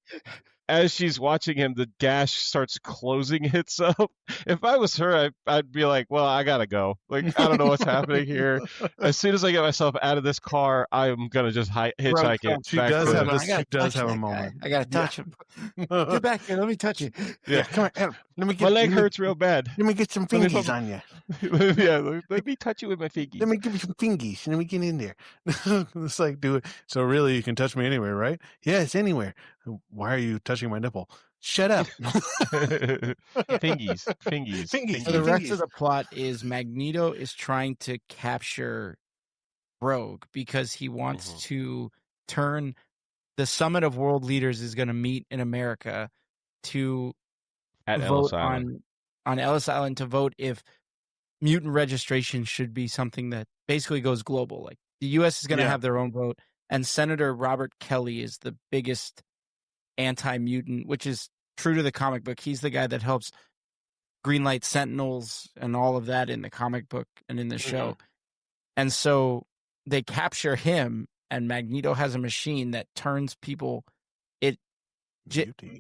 S2: as she's watching him, the gash starts closing itself. If I was her, I'd be like, well, I gotta go. Like, I don't know what's happening here. As soon as I get myself out of this car, I'm gonna just hitchhike it.
S3: She does have a moment.
S1: I gotta touch him. Get back here. Let me touch you.
S3: Yeah, come on, Adam.
S2: My leg hurts real bad.
S3: Let me get some fingies on you.
S2: Let me touch you with my fingies.
S3: Let me give you some fingies. Let me get in there. It's like, do it. So really, you can touch me anywhere, right? Yes, anywhere. Why are you touching my nipple? Shut up.
S2: Fingies.
S1: So the rest of the plot is Magneto is trying to capture Rogue because he wants to turn the Summit of World Leaders is going to meet in America to vote on Ellis Island to vote if mutant registration should be something that basically goes global. Like, the U.S. is going to have their own vote, and Senator Robert Kelly is the biggest anti-mutant, which is true to the comic book. He's the guy that helps greenlight Sentinels and all of that in the comic book and in the show. And so they capture him, and Magneto has a machine that turns people. It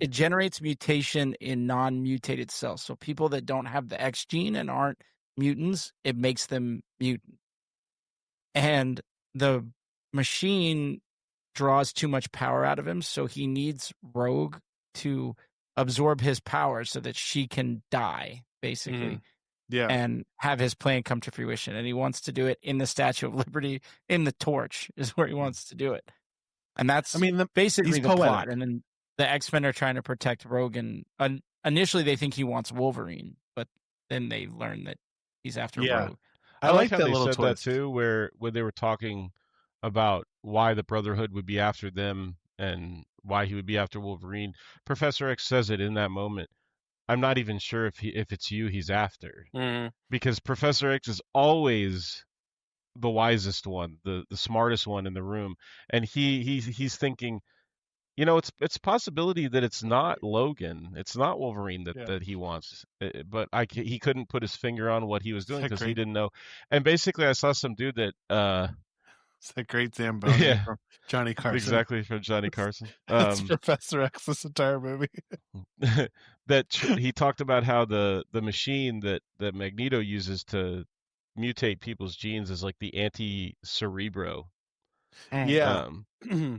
S1: generates mutation in non-mutated cells. So people that don't have the X gene and aren't mutants, it makes them mutant. And the machine draws too much power out of him, so he needs Rogue to absorb his power so that she can die, basically. And have his plan come to fruition. And he wants to do it in the Statue of Liberty, in the Torch is where he wants to do it. And that's basically the plot. And then the X-Men are trying to protect Rogue, and initially they think he wants Wolverine, but then they learn that he's after Rogue.
S2: I like how they said that too, where they were talking about why the Brotherhood would be after them and why he would be after Wolverine. Professor X says it in that moment. I'm not even sure if it's you he's after, because Professor X is always the wisest one, the smartest one in the room, and he's thinking, you know, it's a possibility that it's not Logan, it's not Wolverine that he wants, but he couldn't put his finger on what he was doing because he didn't know. And basically, I saw some dude that
S3: it's a great Zamboni from Johnny Carson.
S2: Exactly, from Johnny Carson.
S3: That's Professor X this entire movie.
S2: That he talked about how the machine that Magneto uses to mutate people's genes is like the anti-Cerebro.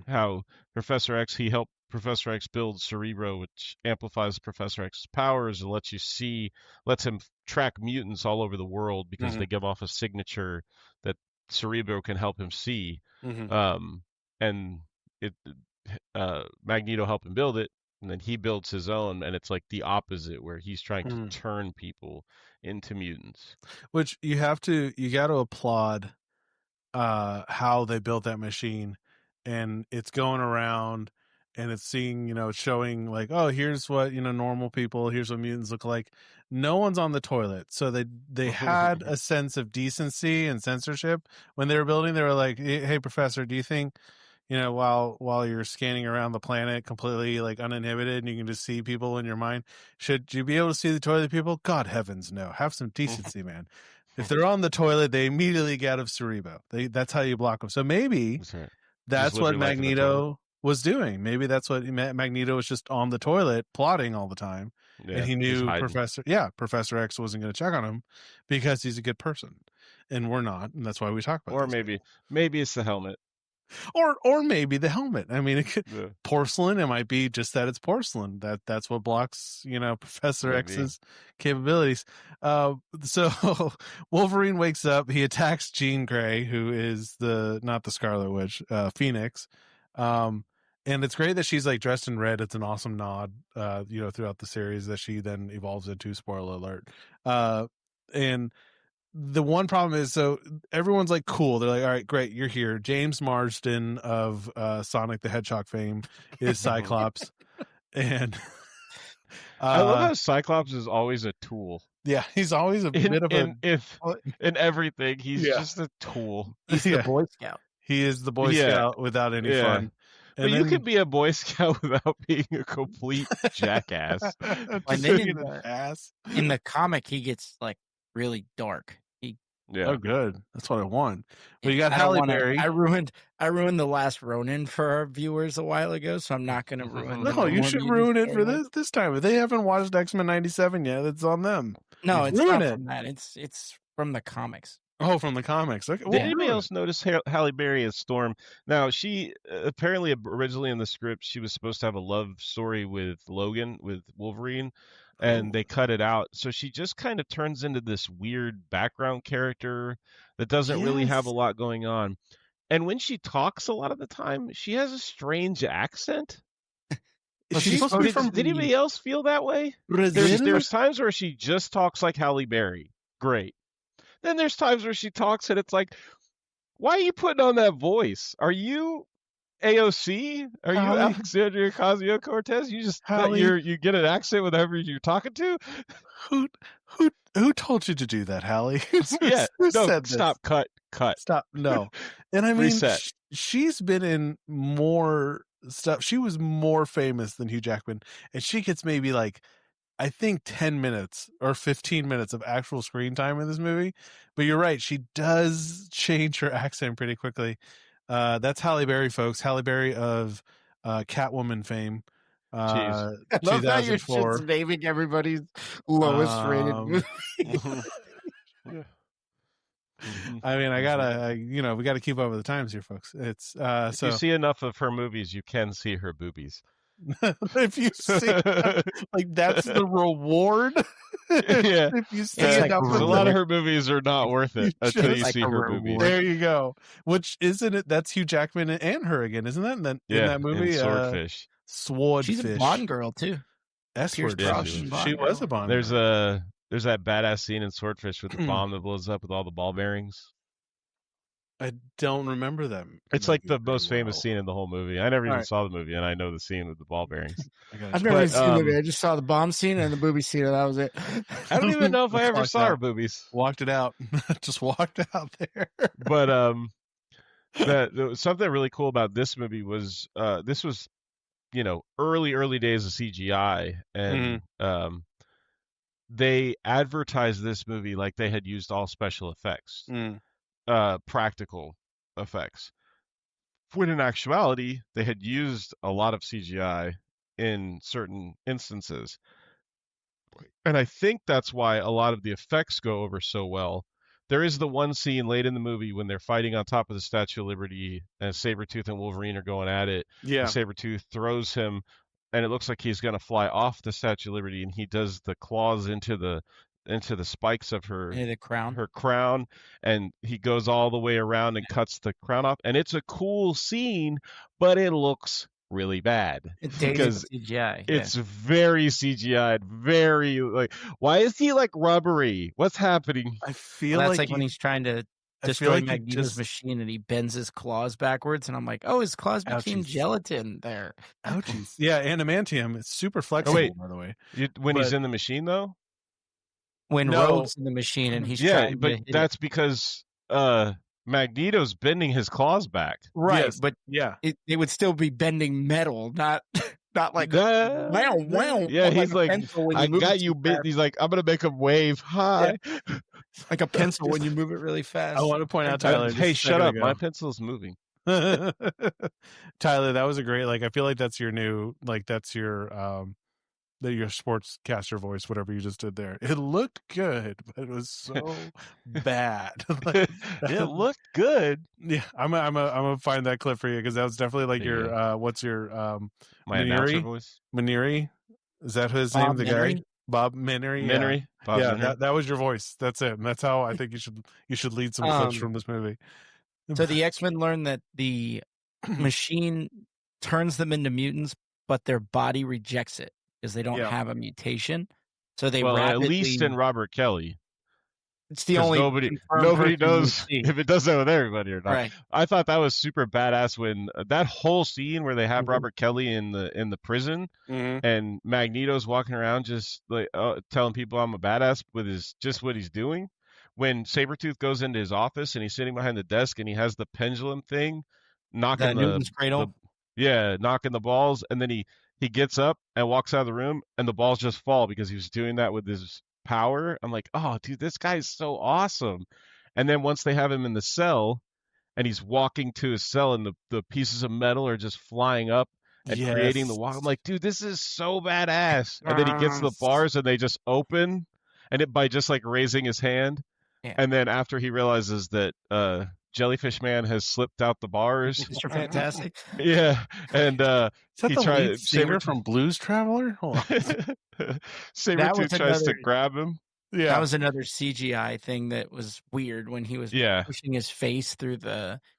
S2: How Professor X, he helped Professor X build Cerebro, which amplifies Professor X's powers and lets him track mutants all over the world because they give off a signature that Cerebro can help him see.
S3: Mm-hmm.
S2: And Magneto helped him build it, and then he builds his own, and it's like the opposite, where he's trying to turn people into mutants.
S3: Which you got to applaud how they built that machine, and it's going around and it's seeing, showing like, oh, here's what, normal people, here's what mutants look like. No one's on the toilet. So they had a sense of decency and censorship when they were building. They were like, hey professor, do you think, while you're scanning around the planet completely like uninhibited and you can just see people in your mind, should you be able to see the toilet people? God heavens, no. Have some decency, man. If they're on the toilet, they immediately get out of Cerebro. That's how you block them. So maybe that's what Magneto was doing. Maybe that's what Magneto was just on the toilet plotting all the time.
S2: Yeah,
S3: and he knew Professor X wasn't going to check on him because he's a good person. And we're not. And that's why we talk about
S2: it. Or maybe it's the helmet.
S3: Or maybe the helmet. I mean, it could, porcelain. It might be just that it's porcelain. That's what blocks, Professor X's capabilities. So Wolverine wakes up. He attacks Jean Grey, who is not the Scarlet Witch, Phoenix. And it's great that she's like dressed in red. It's an awesome nod, throughout the series that she then evolves into. Spoiler alert. And the one problem is, so everyone's like, cool. They're like, all right, great, you're here. James Marsden of Sonic the Hedgehog fame is Cyclops. And
S2: I love how Cyclops is always a tool.
S3: Yeah, he's always a bit of
S2: in everything. He's just a tool.
S1: He's the Boy Scout.
S3: He is the Boy Scout without any fun.
S2: But you could be a Boy Scout without being a complete jackass.
S1: And then in the comic, he gets like really dark.
S3: Oh, good. That's what I want. Well, you got Halle Berry.
S1: I ruined the last Ronin for our viewers a while ago, so I'm not going to ruin.
S3: No, you should ruin it for this time. If they haven't watched X-Men '97 yet, it's on them.
S1: No, it's not from that. It's from the comics.
S3: Oh, from the comics. Okay.
S2: Did anybody else notice Halle Berry as Storm? Now, she apparently originally in the script she was supposed to have a love story with Logan, with Wolverine. And they cut it out. So she just kind of turns into this weird background character that doesn't really have a lot going on. And when she talks a lot of the time, she has a strange accent. Did anybody else feel that way? There's times where she just talks like Halle Berry. Great. Then there's times where she talks and it's like, why are you putting on that voice? Are you AOC? Are you Alexandria Ocasio-Cortez? You just you get an accent with whoever you're talking to?
S3: Who told you to do that, Hallie? Who
S2: said stop, this? Cut.
S3: Stop. No. And I mean, she's been in more stuff. She was more famous than Hugh Jackman, and she gets maybe like, I think 10 minutes or 15 minutes of actual screen time in this movie. But you're right, she does change her accent pretty quickly. That's Halle Berry, folks. Halle Berry of Catwoman fame.
S1: I love how you're just naming everybody's lowest rated movie.
S3: I mean, we gotta keep up with the times here, folks. It's
S2: if you see enough of her movies, you can see her boobies.
S3: If you see, like, that's the reward. If you see enough,
S2: a lot of her movies are not worth it until you see her boobies.
S3: There you go. Which isn't it? That's Hugh Jackman and her again, isn't that? In that movie,
S2: Swordfish.
S3: Swordfish.
S1: She's a Bond girl too.
S3: She was a Bond.
S2: There's that badass scene in Swordfish with the bomb that blows up with all the ball bearings.
S3: I don't remember them.
S2: It's like the most famous scene in the whole movie. I never even saw the movie, and I know the scene with the ball bearings.
S1: I've never seen the movie. I just saw the bomb scene and the booby scene, and that was it.
S2: I don't even know if I ever saw her boobies.
S3: Walked it out. Just walked out there.
S2: But something really cool about this movie was this was, early days of CGI, and they advertised this movie like they had used all special effects. Practical effects, when in actuality they had used a lot of CGI in certain instances, and I think that's why a lot of the effects go over so well. There is the one scene late in the movie when they're fighting on top of the Statue of Liberty and Sabretooth and Wolverine are going at it.
S3: Yeah,
S2: Sabretooth throws him and it looks like he's going to fly off the Statue of Liberty, and he does the claws into the the spikes of
S1: The crown.
S2: her crown, and he goes all the way around and cuts the crown off, and it's a cool scene, but it looks really bad because
S1: CGI.
S2: it's very CGI, very like, why is he like rubbery? What's happening?
S3: I feel
S1: that's when he's trying to destroy Magneto's machine and he bends his claws backwards, and I'm like, oh, his claws became gelatin there.
S3: Ouchies. Yeah, adamantium. It's super flexible, by the way.
S2: He's in the machine, though?
S1: When Rogue's in the machine and he's trying to hit
S2: that's because Magneto's bending his claws back.
S1: Right, yes, but it would still be bending metal, not like wow.
S2: Yeah, he's like, I got you bit. He's like, I'm gonna make a wave. Hi.
S1: Yeah. Like a pencil when you move it really fast.
S3: I want to point out, Tyler.
S2: Hey, shut up! My pencil's moving.
S3: Tyler, that was a great. Like, I feel like that's your new. Like, that's your sportscaster voice. Whatever you just did there, it looked good, but it was so bad. Like,
S2: it looked good.
S3: Yeah, I'm gonna find that clip for you because that was definitely like your. What's your
S2: my announcer voice?
S3: Maneri, is that his
S1: Bob
S3: name? The
S1: Maneri?
S3: guy. Bob Maneri.
S2: Maneri.
S3: Yeah, that was your voice. That's it. And that's how I think you should lead some clips from this movie.
S1: So the X-Men learn that the machine turns them into mutants, but their body rejects it because they don't have a mutation. So they
S2: at least in Robert Kelly.
S1: It's the only
S2: nobody knows if it does that with everybody or not.
S1: Right.
S2: I thought that was super badass when that whole scene where they have Robert Kelly in the prison and Magneto's walking around just like telling people I'm a badass with what he's doing. When Sabretooth goes into his office and he's sitting behind the desk and he has the pendulum thing knocking
S1: Newton's cradle.
S2: Knocking the balls, and then he gets up and walks out of the room and the balls just fall because he was doing that with his power. I'm like, oh dude, this guy's so awesome. And then once they have him in the cell and he's walking to his cell and the pieces of metal are just flying up and creating the wall, I'm like, dude, this is so badass. And then he gets the bars and they just open, and it by just like raising his hand. And then after he realizes that Jellyfish Man has slipped out the bars.
S1: Mr. Fantastic.
S2: Yeah. And
S3: is that the lead singer from Blues Traveler?
S2: Sabretooth tries to grab him.
S3: Yeah.
S1: That was another CGI thing that was weird when he was pushing his face through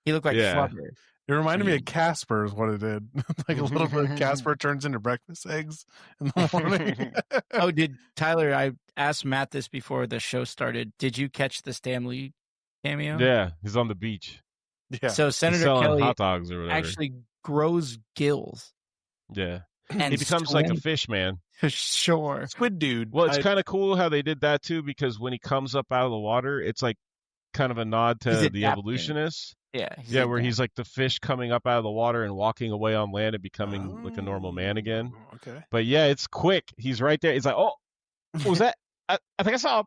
S1: he looked like Flubber.
S3: It reminded me of Casper is what it did. Like a little bit of Casper turns into breakfast eggs in the morning.
S1: Oh, Tyler, I asked Matt this before the show started. Did you catch the Stan Lee cameo?
S2: Yeah, he's on the beach.
S3: Yeah.
S1: So Senator Kelly
S2: hot dogs or whatever.
S1: actually grows gills.
S2: Yeah. And he becomes like a fish man.
S1: Sure.
S3: Squid dude.
S2: Well, it's kind of cool how they did that too, because when he comes up out of the water, it's like kind of a nod to the evolutionists.
S1: Yeah.
S2: Where he's like the fish coming up out of the water and walking away on land and becoming like a normal man again.
S3: Okay.
S2: But yeah, it's quick. He's right there. He's like, oh, what was that? I think I saw him.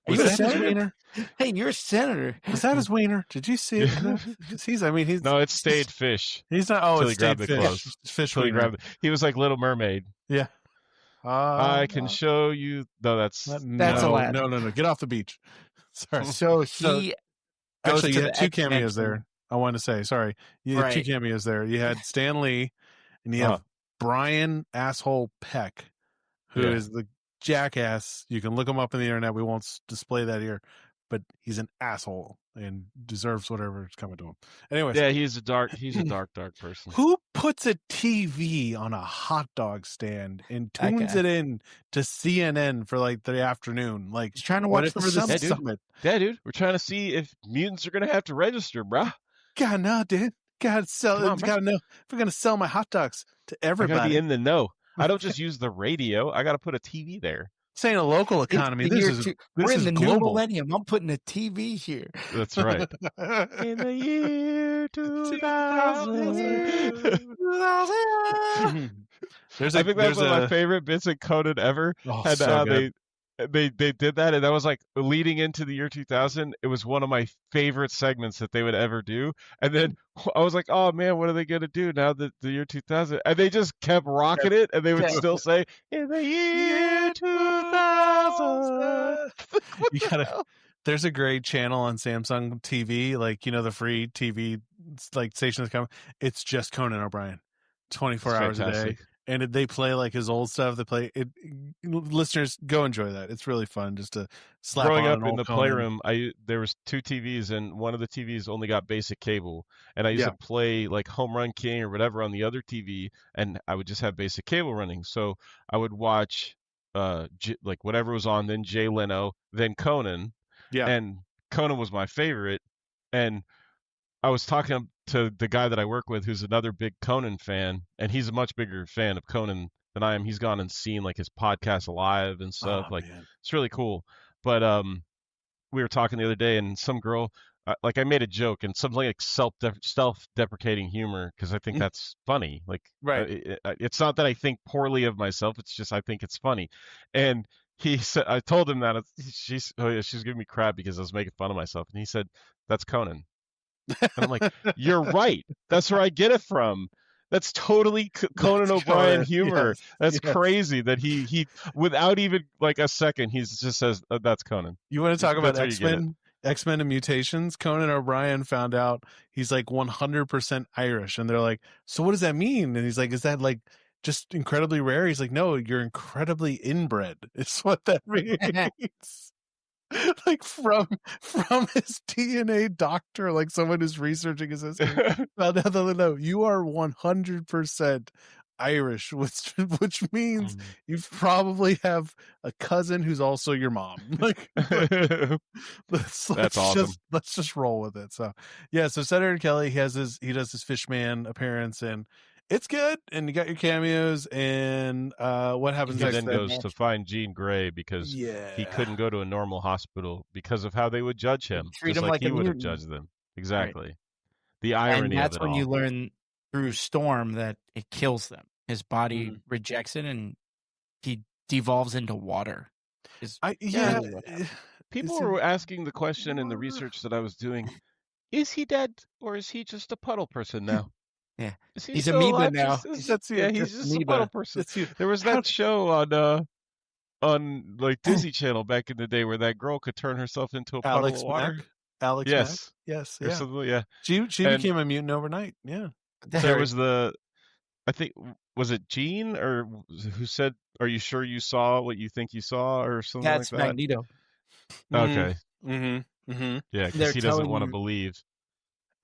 S3: Was that his wiener?
S1: Hey, you're a senator.
S3: Was that his wiener? Did you see it? He's
S2: no, it's stayed fish.
S3: He's not. Oh, it's stayed fish.
S2: Fish wiener. He was like Little Mermaid.
S3: Yeah.
S2: I can show you. No, that's
S1: Aladdin.
S3: No. Get off the beach. Sorry.
S1: So he
S3: actually you had two cameos there. I want to say, sorry, you had two cameos there. You had Stan Lee, and you have Brian Asshole Peck, who is the jackass. You can look him up on the internet. We won't display that here, but he's an asshole and deserves whatever is coming to him. Anyways,
S2: yeah, he's a dark person.
S3: Who puts a TV on a hot dog stand and tunes it in to CNN for like the afternoon? Like,
S1: he's trying to watch the
S3: summit.
S2: Yeah, dude, we're trying to see if mutants are gonna have to register, bruh.
S3: God, no, dude. Gotta know if we're gonna sell my hot dogs to everybody.
S2: I gotta be in the know. I don't just use the radio. I gotta put a TV there.
S3: This ain't a local economy.
S1: We're in the
S3: global.
S1: new millennium. I'm putting a TV here.
S2: That's right. In the year 2000. I think that's one of my favorite bits of Conan ever.
S3: And so
S2: how they did that, and that was like leading into the year 2000. It was one of my favorite segments that they would ever do. And then I was like, oh man, what are they gonna do now that the year 2000? And they just kept rocking it, and they would still say in the year 2000.
S3: There's a great channel on Samsung TV, like the free TV like station that's coming. It's just Conan O'Brien, 24 hours a day. and they play like his old stuff. They play it. Listeners, go enjoy that. It's really fun just to slap
S2: Growing
S3: on
S2: up
S3: an
S2: in
S3: old
S2: the
S3: Conan.
S2: playroom, there was 2 TVs, and one of the TVs only got basic cable, and I used to play like Home Run King or whatever on the other TV, and I would just have basic cable running. So I would watch like whatever was on, then Jay Leno, then Conan,
S3: Yeah.
S2: and Conan was my favorite. And I was talking to the guy that I work with, who's another big Conan fan, and he's a much bigger fan of Conan than I am. He's gone and seen like his podcast live and stuff.
S3: Oh,
S2: Like
S3: man.
S2: it's really cool. But we were talking the other day, and some girl, like I made a joke and something like self-deprecating humor because I think that's funny. Like,
S3: Right.
S2: it's not that I think poorly of myself; it's just I think it's funny. And he said, I told him that she's giving me crap because I was making fun of myself, and he said, "That's Conan." And I'm like, "You're right. That's where I get it from." That's totally Conan O'Brien humor.
S3: Yes,
S2: That's
S3: yes.
S2: crazy that he without even like a second, he just says, "That's Conan."
S3: You want to talk about
S2: That's where you get it.
S3: X-Men and mutations? Conan O'Brien found out he's like 100% Irish, and they're like, "So what does that mean?" And he's like, "Is that like just incredibly rare?" He's like, "No, you're incredibly inbred. It's what that means." Like from his DNA doctor, like someone who's researching his history, found out that no, you are 100% Irish, which means you probably have a cousin who's also your mom. Like,
S2: That's awesome.
S3: Let's just roll with it. So yeah, so Senator Kelly, he does his Fishman appearance, and it's good, and you got your cameos, and what happens
S2: He
S3: next?
S2: then goes to find Jean Grey because he couldn't go to a normal hospital because of how they would judge him,
S1: treat
S2: just
S1: him
S2: like he
S1: like a
S2: would have
S1: mutant.
S2: judged them. Exactly. The irony
S1: And that's
S2: of it
S1: when
S2: all.
S1: you learn through Storm that it kills them. His body rejects it, and he devolves into water.
S2: People were asking the question in the research that I was doing: is he dead, or is he just a puddle person now?
S1: Yeah,
S2: is he
S1: he's
S2: still
S1: amoeba
S2: alive?
S1: now.
S2: He's just a puddle person. There was that show on like Disney Channel back in the day where that girl could turn herself into a puddle of water.
S3: Alex
S2: Yes.
S3: Mack? Yes.
S2: Or
S3: Yeah.
S2: something, yeah.
S3: She became a mutant overnight. Yeah.
S2: There was I think, was it Gene or who said, "Are you sure you saw what you think you saw?" or something
S1: That's
S2: like that?
S1: Magneto.
S2: Okay.
S3: Mm-hmm.
S2: Yeah, because he doesn't want to believe.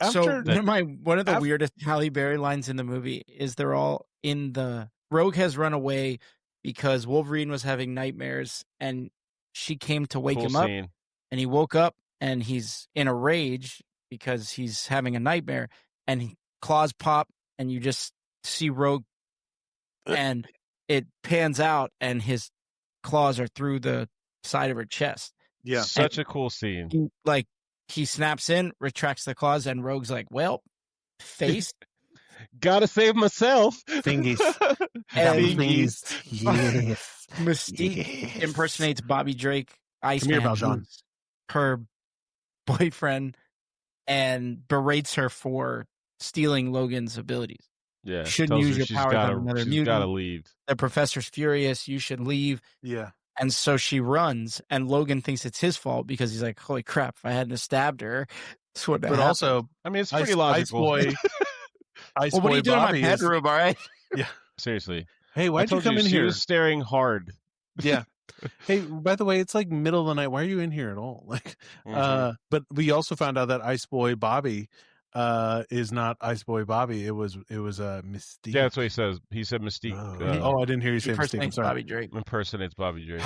S1: So one of the weirdest Halle Berry lines in the movie is they're all in the Rogue has run away because Wolverine was having nightmares, and she came to wake him up, and he woke up and he's in a rage because he's having a nightmare, and claws pop, and you just see Rogue, and it pans out, and his claws are through the side of her chest.
S3: Yeah,
S2: such a cool scene.
S1: He snaps in, retracts the claws, and Rogue's like, "Well, face,
S2: gotta save myself."
S3: Fingies.
S1: Yes. Mystique impersonates Bobby Drake, Iceman, her boyfriend, and berates her for stealing Logan's abilities.
S2: Yeah,
S1: shouldn't use your powers on another mutant.
S2: She's gotta leave.
S1: The professor's furious. You should leave.
S3: Yeah.
S1: And so she runs, and Logan thinks it's his fault because he's like, "Holy crap! If I hadn't stabbed her, this would have happened."
S3: Also,
S2: I mean, it's pretty logical.
S1: What are you doing in my bedroom? All right.
S3: Yeah.
S2: Seriously.
S3: Hey, why'd you come in here?
S2: She was staring hard.
S3: Yeah. Hey, by the way, it's like middle of the night. Why are you in here at all? Like, but we also found out that Ice Boy Bobby is not Ice Boy Bobby. It was Mystique.
S2: Yeah, that's what he says. He said Mystique.
S3: I didn't hear you say Mystique. I'm sorry.
S1: Bobby Drake.
S2: Impersonates Bobby Drake.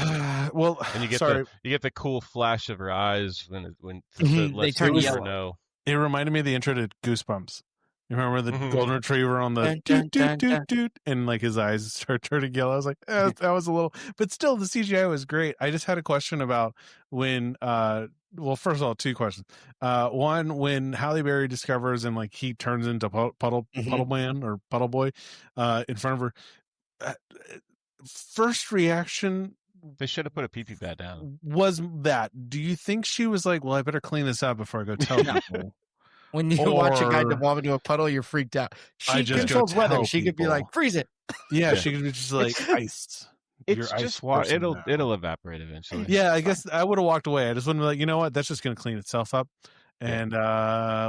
S3: Well,
S2: and you get the cool flash of her eyes when
S1: they turn yellow.
S2: Know.
S3: It reminded me of the intro to Goosebumps. You remember the golden retriever on the doot, and like his eyes start turning yellow. I was like, that was a little, but still the CGI was great. I just had a question about when, well, first of all, 2 questions. One, when Halle Berry discovers and like he turns into Puddle Man or Puddle Boy, in front of her, first reaction.
S2: They should have put a pee-pee pad down.
S3: Was that? Do you think she was like, well, I better clean this up before I go tell people?
S1: When you watch a guy devolve into a puddle, you're freaked out. She controls weather. She could be like, freeze it.
S3: Yeah, she could be just like, ice.
S2: It's just water. It'll evaporate eventually.
S3: Yeah, I guess I would have walked away. I just wouldn't be like, you know what? That's just going to clean itself up. And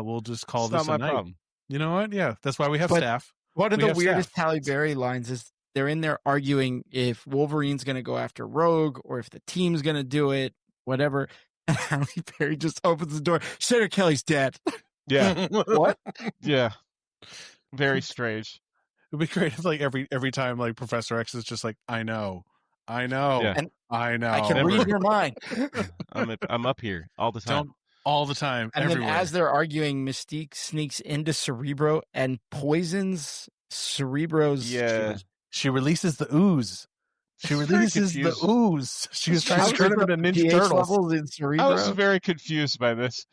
S3: we'll just call this a night. Problem. You know what? Yeah, that's why we have staff.
S1: One of the weirdest Halle Berry lines is they're in there arguing if Wolverine's going to go after Rogue or if the team's going to do it, whatever. And Halle Berry just opens the door. Senator Kelly's dead.
S2: Yeah.
S1: What?
S2: Yeah. Very strange.
S3: It'd be great if like every time like Professor X is just like, I know.
S2: Yeah.
S1: And
S3: I know.
S1: I can read your mind.
S2: I'm up here all the time.
S3: All the time.
S1: And
S3: everywhere.
S1: then as they're arguing, Mystique sneaks into Cerebro and poisons Cerebro's.
S2: Yeah.
S3: She releases the ooze. She releases the ooze. She was trying to turn him into Ninja Turtles.
S1: Levels in Cerebro?
S2: I was very confused by this.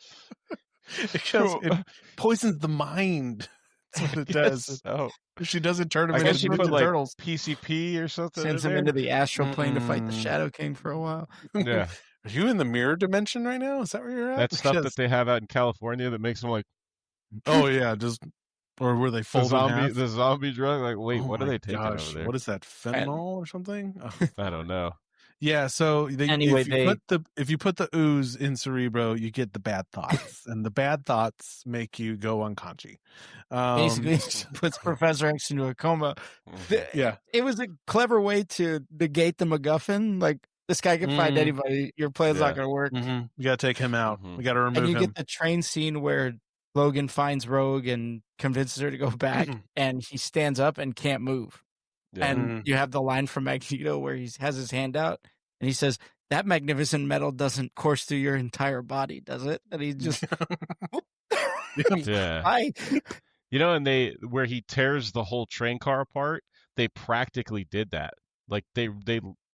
S3: It poisons the mind. That's what it does.
S2: Oh.
S3: She doesn't turn him
S2: I
S3: into
S2: guess she
S3: Ninja
S2: put like
S3: Turtles.
S2: PCP or something.
S1: Sends him into the astral plane to fight the Shadow King for a while.
S2: Yeah.
S3: Are you in the mirror dimension right now? Is that where you're at?
S2: That stuff that they have out in California that makes them like,
S3: oh yeah, just or were they fold
S2: the zombie drug? Like, wait, what are they taking over there?
S3: What is that, fentanyl or something?
S2: I don't know.
S3: Yeah, so if you put the ooze in Cerebro, you get the bad thoughts, and the bad thoughts make you go unconscious.
S1: Basically, puts Professor X into a coma.
S3: Yeah,
S1: it was a clever way to negate the MacGuffin. Like, this guy can find anybody. Your plan's not going to work.
S3: You got to take him out. We got to remove him.
S1: And you get the train scene where Logan finds Rogue and convinces her to go back, and he stands up and can't move. Yeah. And you have the line from Magneto where he has his hand out, and he says, "That magnificent metal doesn't course through your entire body, does it?" And he just...
S2: yeah.
S1: Hi.
S2: You know, and where he tears the whole train car apart, they practically did that. Like, they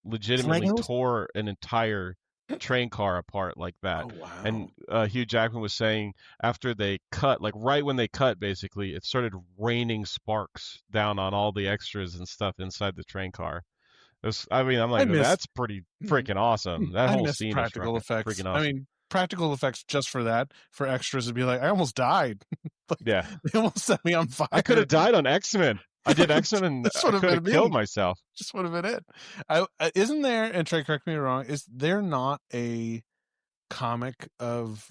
S2: legitimately tore an entire train car apart like that.
S3: Oh, wow.
S2: And Hugh Jackman was saying after they cut, like right when they cut, basically, it started raining sparks down on all the extras and stuff inside the train car. I'm like, that's pretty freaking awesome. That whole scene
S3: practical
S2: is
S3: effects.
S2: Freaking awesome.
S3: I mean, practical effects just for that, for extras would be like, I almost died.
S2: Yeah.
S3: They almost set me on fire.
S2: I could have died on X-Men. I did X-Men and I could have killed myself.
S3: Just would have been it. Isn't there, and Trey, correct me if I'm wrong, is there not a comic of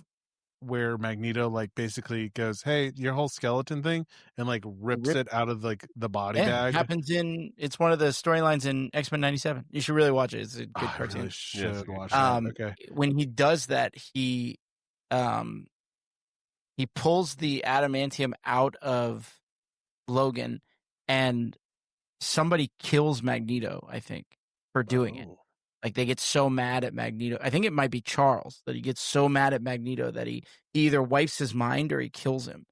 S3: where Magneto like basically goes, "Hey, your whole skeleton thing," and like rips it out of like the body bag?
S1: It happens it's one of the storylines in X-Men 97. You should really watch it. It's a good cartoon.
S3: I really should watch it. Okay.
S1: When he does that, he pulls the adamantium out of Logan, and somebody kills Magneto, I think, for doing it. Like, they get so mad at Magneto. I think it might be Charles, that he gets so mad at Magneto that he either wipes his mind or he kills him.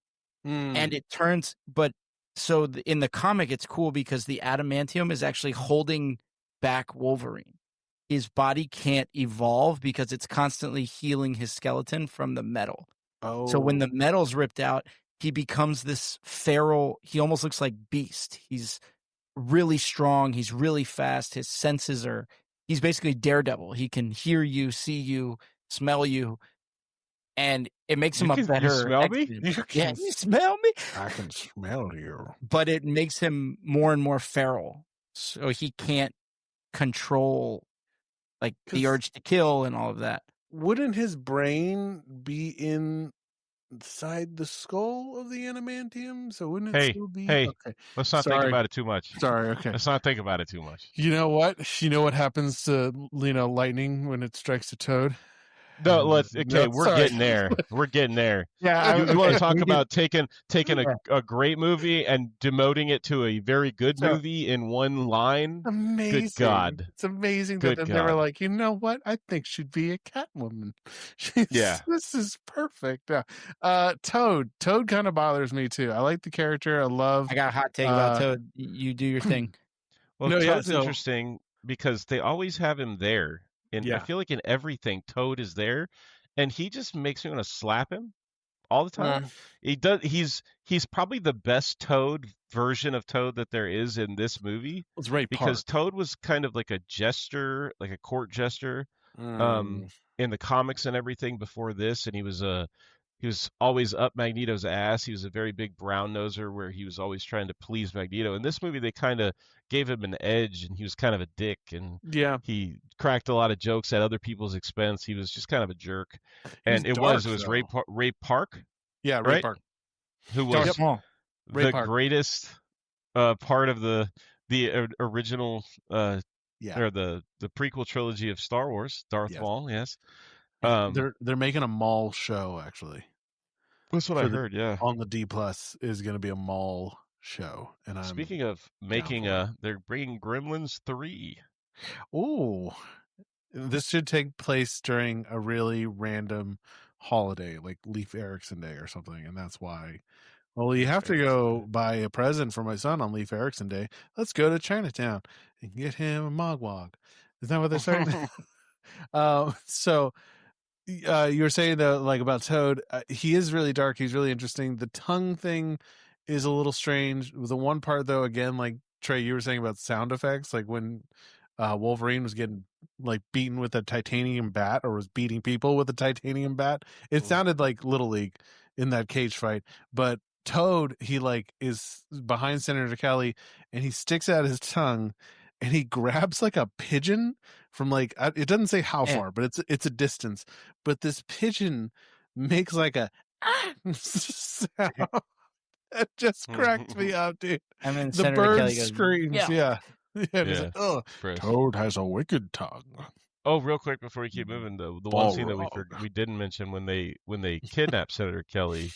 S1: And it turns, but so in the comic, it's cool because the adamantium is actually holding back Wolverine. His body can't evolve because it's constantly healing his skeleton from the metal. So when the metal's ripped out, he becomes this feral, he almost looks like Beast. He's really strong. He's really fast. His senses are, he's basically Daredevil. He can hear you, see you, smell you. And it makes him a better...
S2: You smell me?
S1: Yeah, you smell me?
S3: I can smell you.
S1: But it makes him more and more feral. So he can't control like the urge to kill and all of that.
S3: Wouldn't his brain be inside the skull of the adamantium? So wouldn't it still be?
S2: Hey, let's not think about it too much.
S3: Sorry, okay.
S2: Let's not think about it too much.
S3: You know what? You know what happens to lightning when it strikes a toad?
S2: No, we're getting there. We're getting there.
S1: Yeah,
S2: you want to talk about taking a great movie and demoting it to a very good movie in one line?
S3: Amazing.
S2: Good God.
S3: It's amazing that they were like, you know what? I think she'd be a Catwoman. This is perfect. Toad kind of bothers me too. I like the character. I got
S1: a hot take about Toad. You do your thing.
S2: Well, Toad's interesting because they always have him there. And I feel like in everything, Toad is there, and he just makes me want to slap him all the time. He does. He's probably the best Toad version of Toad that there is in this movie.
S3: It's Ray
S2: because Toad was kind of like a jester, like a court jester, in the comics and everything before this, and he was always up Magneto's ass. He was a very big brown noser where he was always trying to please Magneto. In this movie, they kind of gave him an edge, and he was kind of a dick, and he cracked a lot of jokes at other people's expense. He was just kind of a jerk. And it was Ray Park.
S3: Yeah, Ray Park.
S2: Who was the greatest part of the the original or
S3: Yeah.
S2: the prequel trilogy of Star Wars, Darth
S3: Yes.
S2: Maul. Yes.
S3: They're making a Maul show actually.
S2: That's what I heard. Yeah.
S3: On the D+ is going to be a Maul show, and I'm
S2: Speaking of
S3: down
S2: making
S3: for it.
S2: they're bringing Gremlins 3.
S3: Ooh, this should take place during a really random holiday, like Leif Erikson Day or something, and that's why. Well, you
S2: Leif
S3: have to
S2: Erikson
S3: go
S2: Day.
S3: buy a present for my son on Leif Erikson Day. Let's go to Chinatown and get him a mogwog. Is that what they're starting? So you were saying though, like about Toad, he is really dark. He's really interesting. The tongue thing is a little strange. The one part though, again, like Trey, you were saying about sound effects, like when Wolverine was getting like beaten with a titanium bat, or was beating people with a titanium bat. It sounded like Little League in that cage fight. But Toad, he like is behind Senator Kelly, and he sticks out his tongue, and he grabs like a pigeon from like it doesn't say how far, but it's a distance. But this pigeon makes like a sound. It just cracked me up, dude.
S1: And then
S3: The
S1: Senator
S3: bird
S1: Kelly goes,
S3: screams, yeah. And he's like, "Oh,
S2: Fresh.
S3: Toad has a wicked tongue."
S2: Oh, real quick before we keep moving, the one scene that we didn't mention when they kidnap Senator Kelly,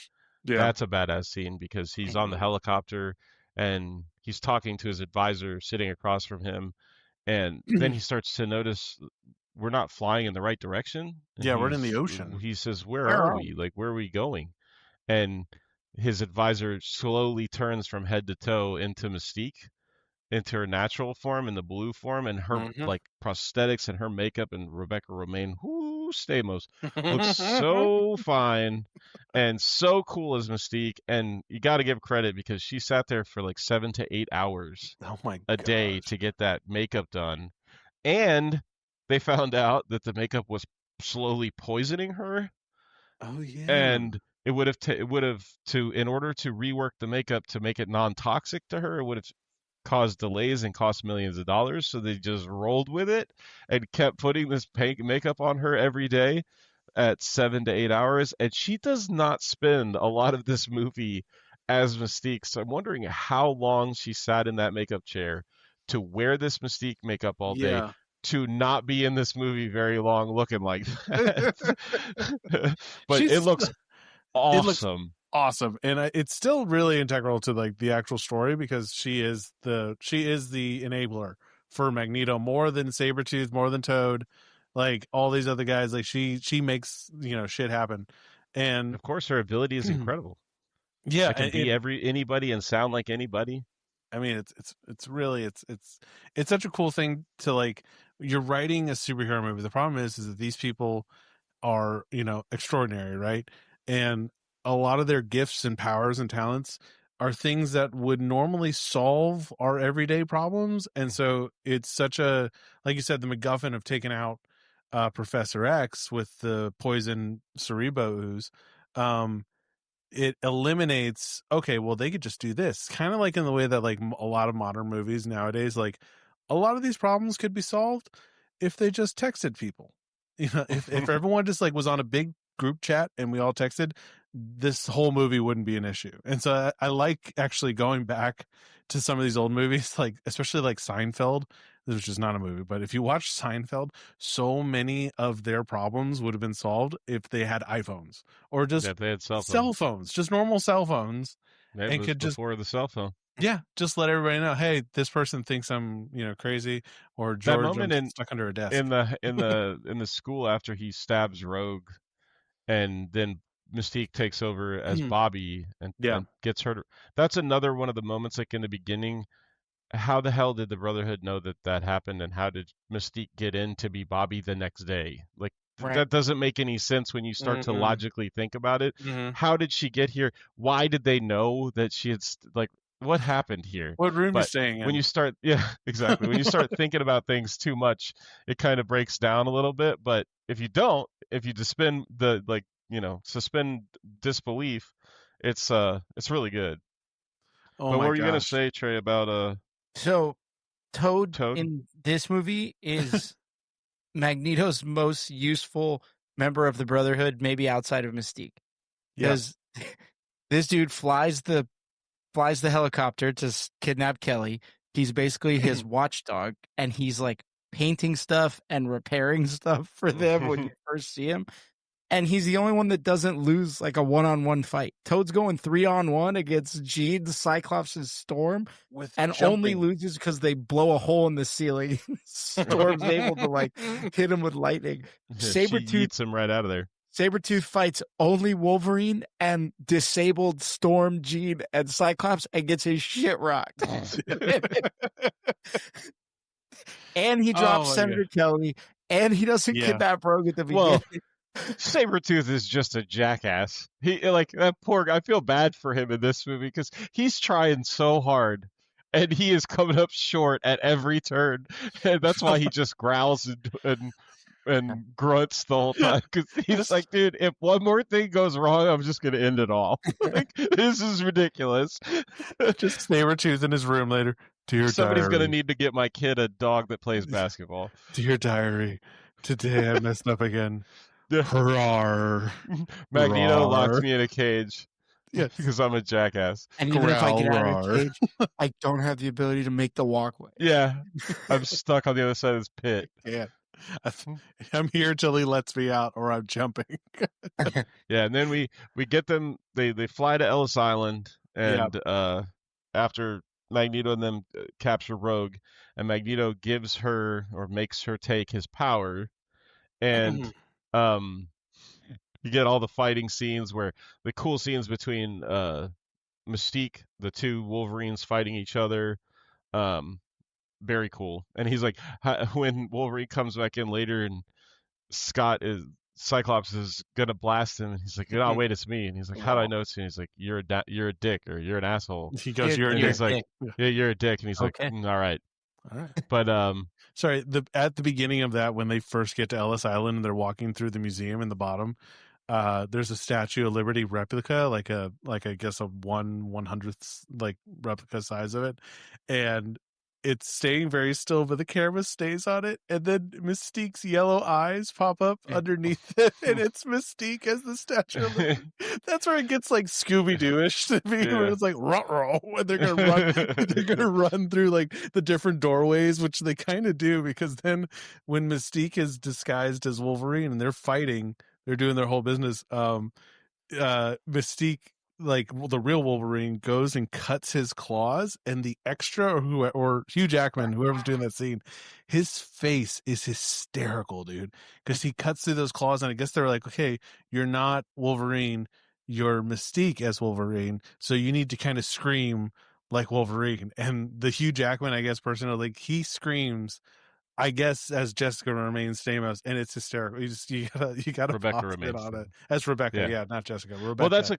S2: that's a badass scene because he's on the helicopter and he's talking to his advisor sitting across from him, and then he starts to notice we're not flying in the right direction. And
S3: yeah, we're in the ocean.
S2: He says, "Where are we? Like, where are we going?" And his advisor slowly turns from head to toe into Mystique, into her natural form in the blue form, and her like prosthetics and her makeup and Rebecca Romaine, whoo, Stamos, looks so fine and so cool as Mystique. And you got to give credit because she sat there for like 7 to 8 hours a day to get that makeup done. And they found out that the makeup was slowly poisoning her.
S3: Oh yeah.
S2: And it would have in order to rework the makeup to make it non-toxic to her, it would have caused delays and cost millions of dollars. So they just rolled with it and kept putting this makeup on her every day at 7 to 8 hours. And she does not spend a lot of this movie as Mystique. So I'm wondering how long she sat in that makeup chair to wear this Mystique makeup all day, to not be in this movie very long looking like that. But it looks awesome.
S3: Awesome, and it's still really integral to like the actual story because she is the enabler for Magneto more than Sabretooth, more than Toad, like all these other guys. Like she makes shit happen, and
S2: of course her ability is incredible.
S3: Yeah,
S2: it can be anybody and sound like anybody.
S3: I mean, it's really it's such a cool thing to like. You're writing a superhero movie. The problem is that these people are extraordinary, right? And a lot of their gifts and powers and talents are things that would normally solve our everyday problems. And so it's such a, like you said, the MacGuffin of taking out Professor X with the poison Cerebro ooze. It eliminates, okay, well, they could just do this. Kind of like in the way that like a lot of modern movies nowadays, like a lot of these problems could be solved if they just texted people. If everyone just like was on a big group chat and we all texted, this whole movie wouldn't be an issue. And so I like actually going back to some of these old movies, like especially like Seinfeld, which is not a movie, but if you watch Seinfeld, so many of their problems would have been solved if they had iPhones or just
S2: they had
S3: cell phones, just normal cell phones.
S2: It was before the cell phone.
S3: Yeah, just let everybody know, hey, this person thinks I'm, crazy, or George, I'm stuck under a desk.
S2: In the school after he stabs Rogue, and then Mystique takes over as Bobby and gets her. That's another one of the moments, like in the beginning. How the hell did the Brotherhood know that happened, and how did Mystique get in to be Bobby the next day? Like that doesn't make any sense when you start to logically think about it. How did she get here? Why did they know that she had what happened here?
S3: What room you staying in?
S2: When you start, exactly. When you start thinking about things too much, it kind of breaks down a little bit. But if you suspend suspend disbelief, it's really good.
S3: Oh,
S2: but
S3: what
S2: were you gonna say, Trey, about
S1: So Toad in this movie is Magneto's most useful member of the Brotherhood, maybe outside of Mystique. Because this dude flies the helicopter to kidnap Kelly, He's basically his watchdog, and he's like painting stuff and repairing stuff for them when you first see him. And he's the only one that doesn't lose like a one-on-one fight. Toad's going 3-on-1 against Jean, Cyclops, and Storm, and only loses because they blow a hole in the ceiling. Storm's able to like hit him with lightning.
S2: Sabretooth eats him right out of there.
S1: Sabretooth fights only Wolverine and disabled Storm, Jean, and Cyclops and gets his shit rocked. And he drops Senator Kelly, and he doesn't kidnap Rogue at the beginning.
S2: Well, Sabretooth is just a jackass. He like that poor guy. I feel bad for him in this movie because he's trying so hard and he is coming up short at every turn. And that's why he just growls and grunts the whole time because he's like, dude, if one more thing goes wrong, I'm just going to end it all. Like, this is ridiculous.
S3: Just Sabretooth in his room later. Dear
S2: Somebody's
S3: diary.
S2: going to need to get my kid a dog that plays basketball.
S3: Dear diary, today I messed up again. Hurrah.
S2: Magneto locked me in a cage. Yes, because I'm a jackass.
S1: And even if I get out of the cage, I don't have the ability to make the walkway.
S2: Yeah, I'm stuck on the other side of this pit.
S3: Yeah, I'm here till he lets me out, or I'm jumping.
S2: Yeah, and then we get them. They fly to Ellis Island, and after Magneto and them capture Rogue, and Magneto gives her or makes her take his power, and you get all the fighting scenes where the cool scenes between Mystique, the two Wolverines fighting each other. Very cool. And he's like, when Wolverine comes back in later and Cyclops is gonna blast him, and he's like, "Oh wait, it's me." And he's like, "How do I know it's you?" And he's like, "You're a dick, or you're an asshole."
S3: He goes, "You're a dick."
S2: He's like, "Yeah, you're a dick." And he's like, "All right." But
S3: sorry, at the beginning of that, when they first get to Ellis Island and they're walking through the museum in the bottom, there's a Statue of Liberty replica, like I guess a 1/100th like replica size of it, and it's staying very still, but the camera stays on it, and then Mystique's yellow eyes pop up underneath it, and it's Mystique as the Statue of Liberty. That's where it gets like Scooby-Doo-ish to me, where it's like ruh-roh, when they're gonna run through like the different doorways, which they kind of do, because then when Mystique is disguised as Wolverine and they're fighting, they're doing their whole business. Mystique, like the real Wolverine, goes and cuts his claws, and the extra or Hugh Jackman, whoever's doing that scene, his face is hysterical, dude, because he cuts through those claws, and I guess they're like, okay, you're not Wolverine, you're Mystique as Wolverine, so you need to kind of scream like Wolverine. And the Hugh Jackman, I guess, person, like, he screams, I guess, as Jessica remains famous, and it's hysterical. You gotta
S2: Rebecca remains
S3: on it. That's Rebecca, yeah, not Jessica. Rebecca.
S2: Well, that's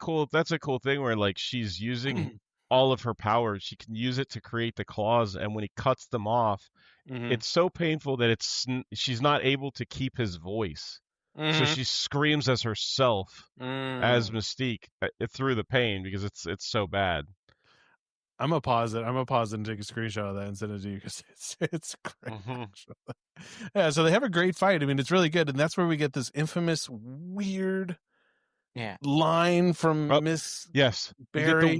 S2: a cool thing where like she's using all of her powers. She can use it to create the claws, and when he cuts them off, it's so painful that she's not able to keep his voice. So she screams as herself as Mystique through the pain because it's so bad.
S3: I'm gonna pause it. And take a screenshot of that and send it to you because it's great. Yeah, so they have a great fight. I mean, it's really good, and that's where we get this infamous weird line from Miss Barry.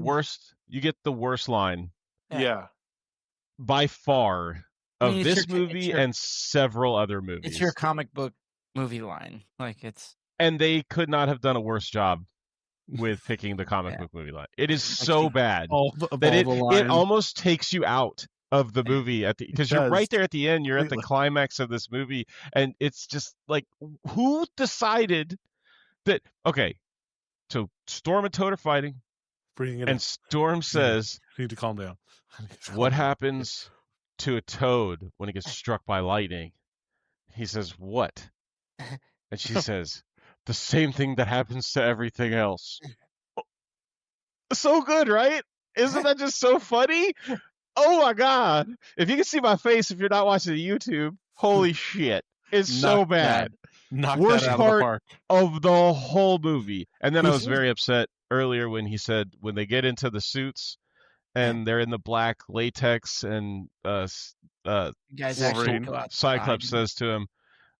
S2: You get the worst line.
S3: Yeah.
S2: By far of this movie and several other movies.
S1: It's your comic book movie line. Like
S2: and they could not have done a worse job with picking the comic book movie line. It is so bad that it almost takes you out of the movie because you're right there at the end. You're at the climax of this movie, and it's just like, who decided that? Okay, so Storm and Toad are fighting, and Storm says,
S3: "I need to calm down."
S2: What happens to a toad when it gets struck by lightning? He says, "What?" And she says, "The same thing that happens to everything else." So good, right? Isn't that just so funny? Oh my God. If you can see my face, if you're not watching the YouTube, holy shit. It's so bad. Worst part of the whole movie. And then I was very upset earlier when he said, when they get into the suits and they're in the black latex and Wolverine, Cyclops says to him,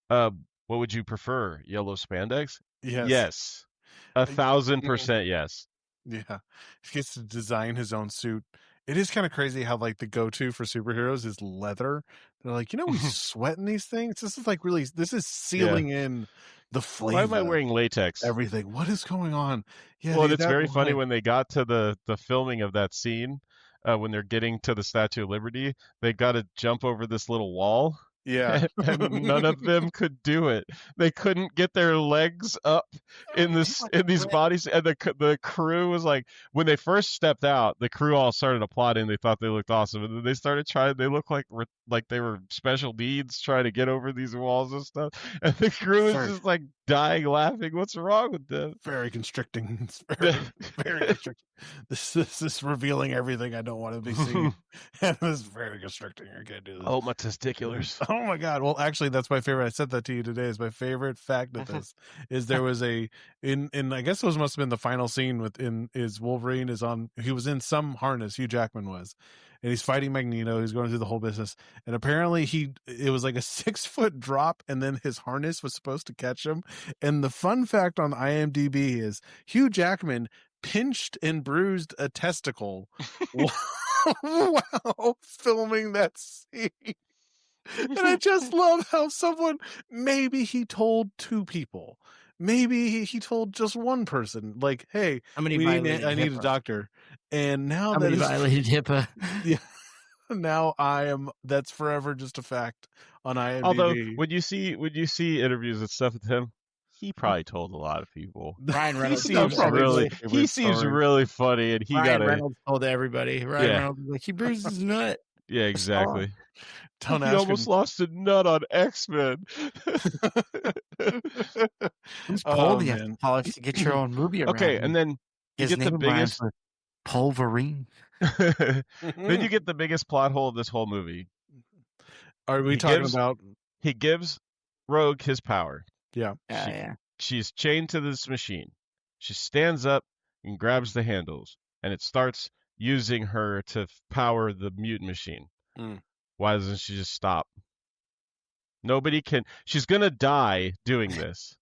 S2: what would you prefer? Yellow spandex? Yes. 1,000% yes.
S3: Yeah. He gets to design his own suit. It is kind of crazy how like the go-to for superheroes is leather. They're like, we sweat in these things. This is like really, this is sealing in the flavor.
S2: Why am I wearing latex?
S3: Everything. What is going on? Yeah,
S2: well,
S3: dude,
S2: it's very funny when they got to the filming of that scene, when they're getting to the Statue of Liberty, they got to jump over this little wall.
S3: Yeah.
S2: And none of them could do it. They couldn't get their legs up in these bodies, and the crew was like, when they first stepped out, the crew all started applauding. They thought they looked awesome, and then they started trying. They looked like they were special needs trying to get over these walls and stuff. And the crew is just like dying laughing. What's wrong with them?
S3: Very constricting. It's very, very constricting. This is revealing everything I don't want to be seen. And this is very constricting. I can't do this.
S2: Oh, my testiculars.
S3: Oh my God. Well, actually, that's my favorite. I said that to you today. Is my favorite fact of this is there was in I guess it must have been the final scene is Wolverine he was in some harness, Hugh Jackman was, and he's fighting Magneto. He's going through the whole business, and apparently it was like a 6-foot drop, and then his harness was supposed to catch him. And the fun fact on IMDb is Hugh Jackman pinched and bruised a testicle while filming that scene. And I just love how maybe he told 2 people. Maybe he told just one person, like, hey, I need a doctor. And now that
S1: violated HIPAA.
S3: Yeah. Now that's forever just a fact on IMDb.
S2: Although when you see interviews and stuff with him, he probably told a lot of people.
S1: Ryan Reynolds
S2: he seems really funny, and
S1: Ryan Reynolds told everybody. Reynolds was like, he bruised his nut.
S2: Yeah, exactly.
S3: He
S2: almost lost a nut on X-Men.
S1: Who's Paul the polish to get your own movie around?
S2: Okay, and then you get the biggest
S1: Wolverine.
S2: Then you get the biggest plot hole of this whole movie.
S3: Are we talking about?
S2: He gives Rogue his power.
S3: Yeah.
S2: She's chained to this machine. She stands up and grabs the handles, and it starts using her to power the mutant machine. Why doesn't she just stop? Nobody can. She's gonna die doing this.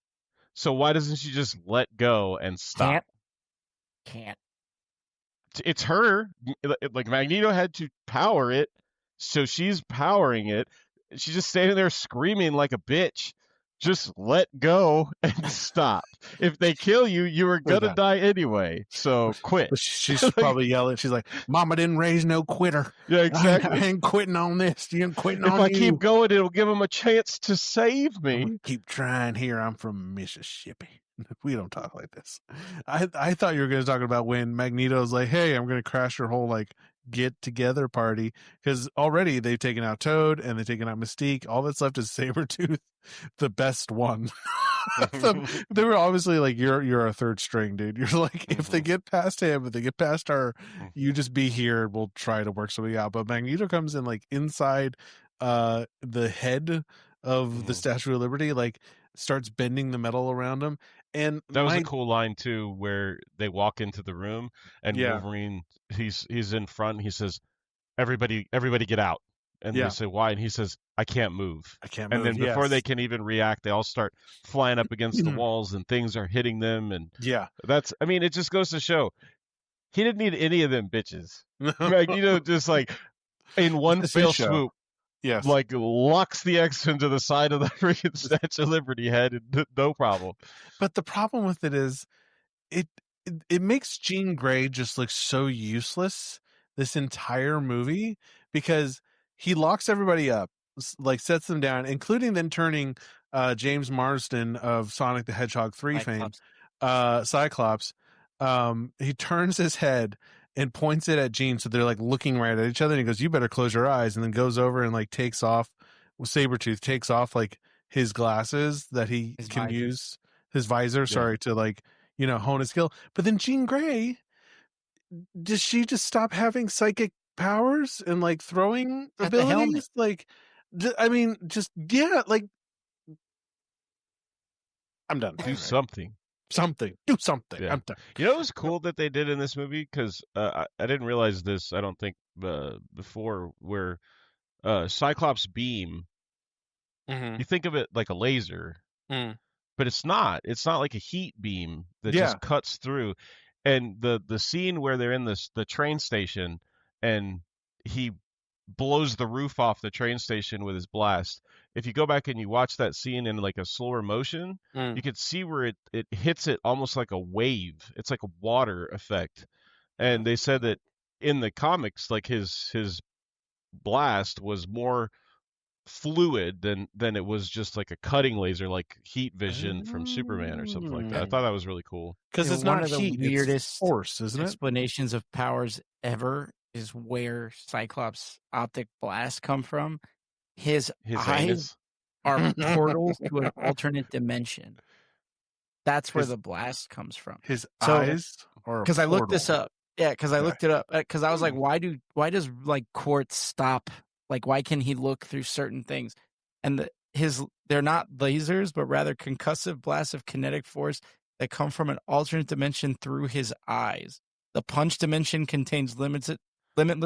S2: So why doesn't she just let go and stop?
S1: Can't.
S2: It's her. Like Magneto had to power it, so she's powering it. She's just standing there screaming like a bitch. Just let go and stop. If they kill you, you are gonna die anyway. So quit.
S3: She's probably yelling. She's like, "Mama didn't raise no quitter."
S2: Yeah, exactly.
S3: I ain't quitting on this. You ain't quitting on
S2: you. If I keep going, it'll give them a chance to save me.
S3: Keep trying here. I'm from Mississippi. We don't talk like this. I thought you were going to talk about when Magneto's like, "Hey, I'm going to crash your whole get together party," because already they've taken out Toad and they've taken out Mystique. All that's left is Sabretooth, the best one. They were obviously like, you're a third string, dude. You're like, if they get past him, if they get past her, you just be here and we'll try to work something out. But Magneto comes in like inside the head of the Statue of Liberty, like starts bending the metal around him. And
S2: that was a cool line too, where they walk into the room and Wolverine, he's in front and he says, everybody get out. And they say, why? And he says, I can't move. And then before they can even react, they all start flying up against the walls and things are hitting them. And it just goes to show he didn't need any of them bitches. Magneto just like in one fell swoop.
S3: Yes.
S2: Like locks the X into the side of the freaking Statue of Liberty head, and no problem.
S3: But the problem with it is, it makes Jean Grey just look so useless this entire movie, because he locks everybody up, like sets them down, including then turning James Marsden of Sonic the Hedgehog 3 fame, Cyclops. He turns his head and points it at Jean, so they're like looking right at each other, and he goes, "You better close your eyes," and then goes over and like takes off, Sabretooth takes off like his glasses that he can use, his visor, to like, hone his skill. But then Jean Grey, does she just stop having psychic powers and like throwing abilities? Like, I'm done.
S2: Do something.
S3: Do something.
S2: Yeah.
S3: I'm done.
S2: You know what was cool that they did in this movie? Because I didn't realize this, I don't think, before, where Cyclops' beam, you think of it like a laser, but it's not. It's not like a heat beam that just cuts through. And the scene where they're in the train station and he blows the roof off the train station with his blast. If you go back and you watch that scene in like a slower motion, you can see where it hits it almost like a wave. It's like a water effect. And they said that in the comics, like his blast was more fluid than it was just like a cutting laser, like heat vision from Superman or something like that. I thought that was really cool.
S3: Because it's
S1: one
S3: not
S1: of the
S3: heat,
S1: weirdest
S3: it's force, isn't it?
S1: explanations of powers ever is where Cyclops' optic blast come from. His eyes
S2: anus
S1: are portals to an alternate dimension. That's where the blast comes from.
S3: His eyes are
S1: because I looked this up. Yeah, because I looked it up. Because I was like, why does like Quartz stop? Like, why can he look through certain things? And they're not lasers, but rather concussive blasts of kinetic force that come from an alternate dimension through his eyes. The punch dimension contains limitless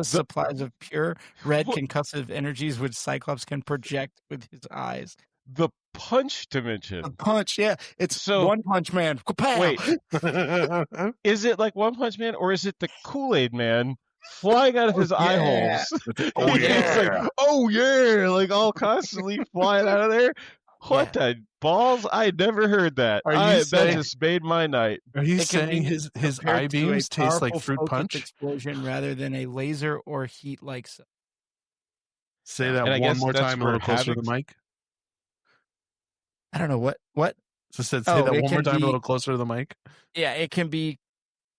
S1: supplies of pure red concussive energies, which Cyclops can project with his eyes.
S2: The punch dimension.
S1: The punch, yeah. It's so, One Punch Man. Kapow!
S2: Wait, is it like One Punch Man, or is it the Kool-Aid Man flying out of his eye holes?
S3: Oh yeah!
S2: It's like, oh yeah, like all constantly flying out of there. What the balls? I never heard that. That just made my night.
S3: Are you saying his eye beams taste like fruit punch?
S1: Explosion rather than a laser or heat like.
S3: Say that one more time, a little closer to the mic.
S1: I don't know what.
S3: So say that one more time, a little closer to the mic.
S1: Yeah, it can be.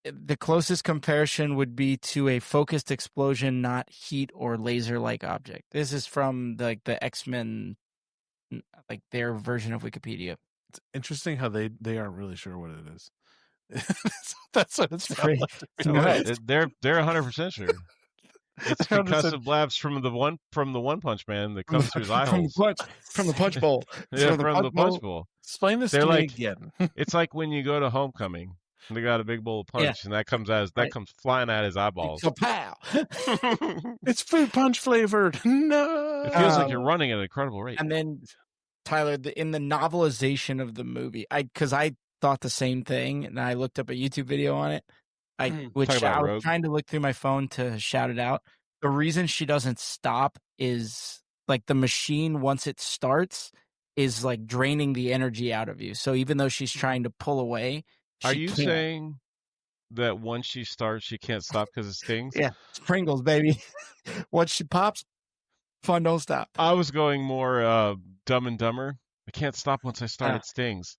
S1: The closest comparison would be to a focused explosion, not heat or laser-like object. This is from the X-Men, like their version of Wikipedia.
S3: It's interesting how they aren't really sure what it is. That's what it's like.
S2: They're 100% sure. It's concussive blast from the One Punch Man that comes through his eye holes.
S1: From the punch bowl.
S2: Yeah, from the punch bowl.
S3: Explain this to me again.
S2: It's like when you go to homecoming. They got a big bowl of punch, and that comes comes flying at his eyeballs.
S1: So pow!
S3: It's fruit punch flavored. No,
S2: it feels like you're running at an incredible rate.
S1: And then, Tyler, in the novelization of the movie, because I thought the same thing, and I looked up a YouTube video on it. I was trying to look through my phone to shout it out. The reason she doesn't stop is like the machine, once it starts, is like draining the energy out of you. So even though she's trying to pull away.
S2: Are you saying that once she starts, she can't stop because it stings?
S1: Yeah, it's Pringles, baby. Once she pops, fun don't stop.
S2: I was going more Dumb and Dumber. I can't stop once I start. It stings.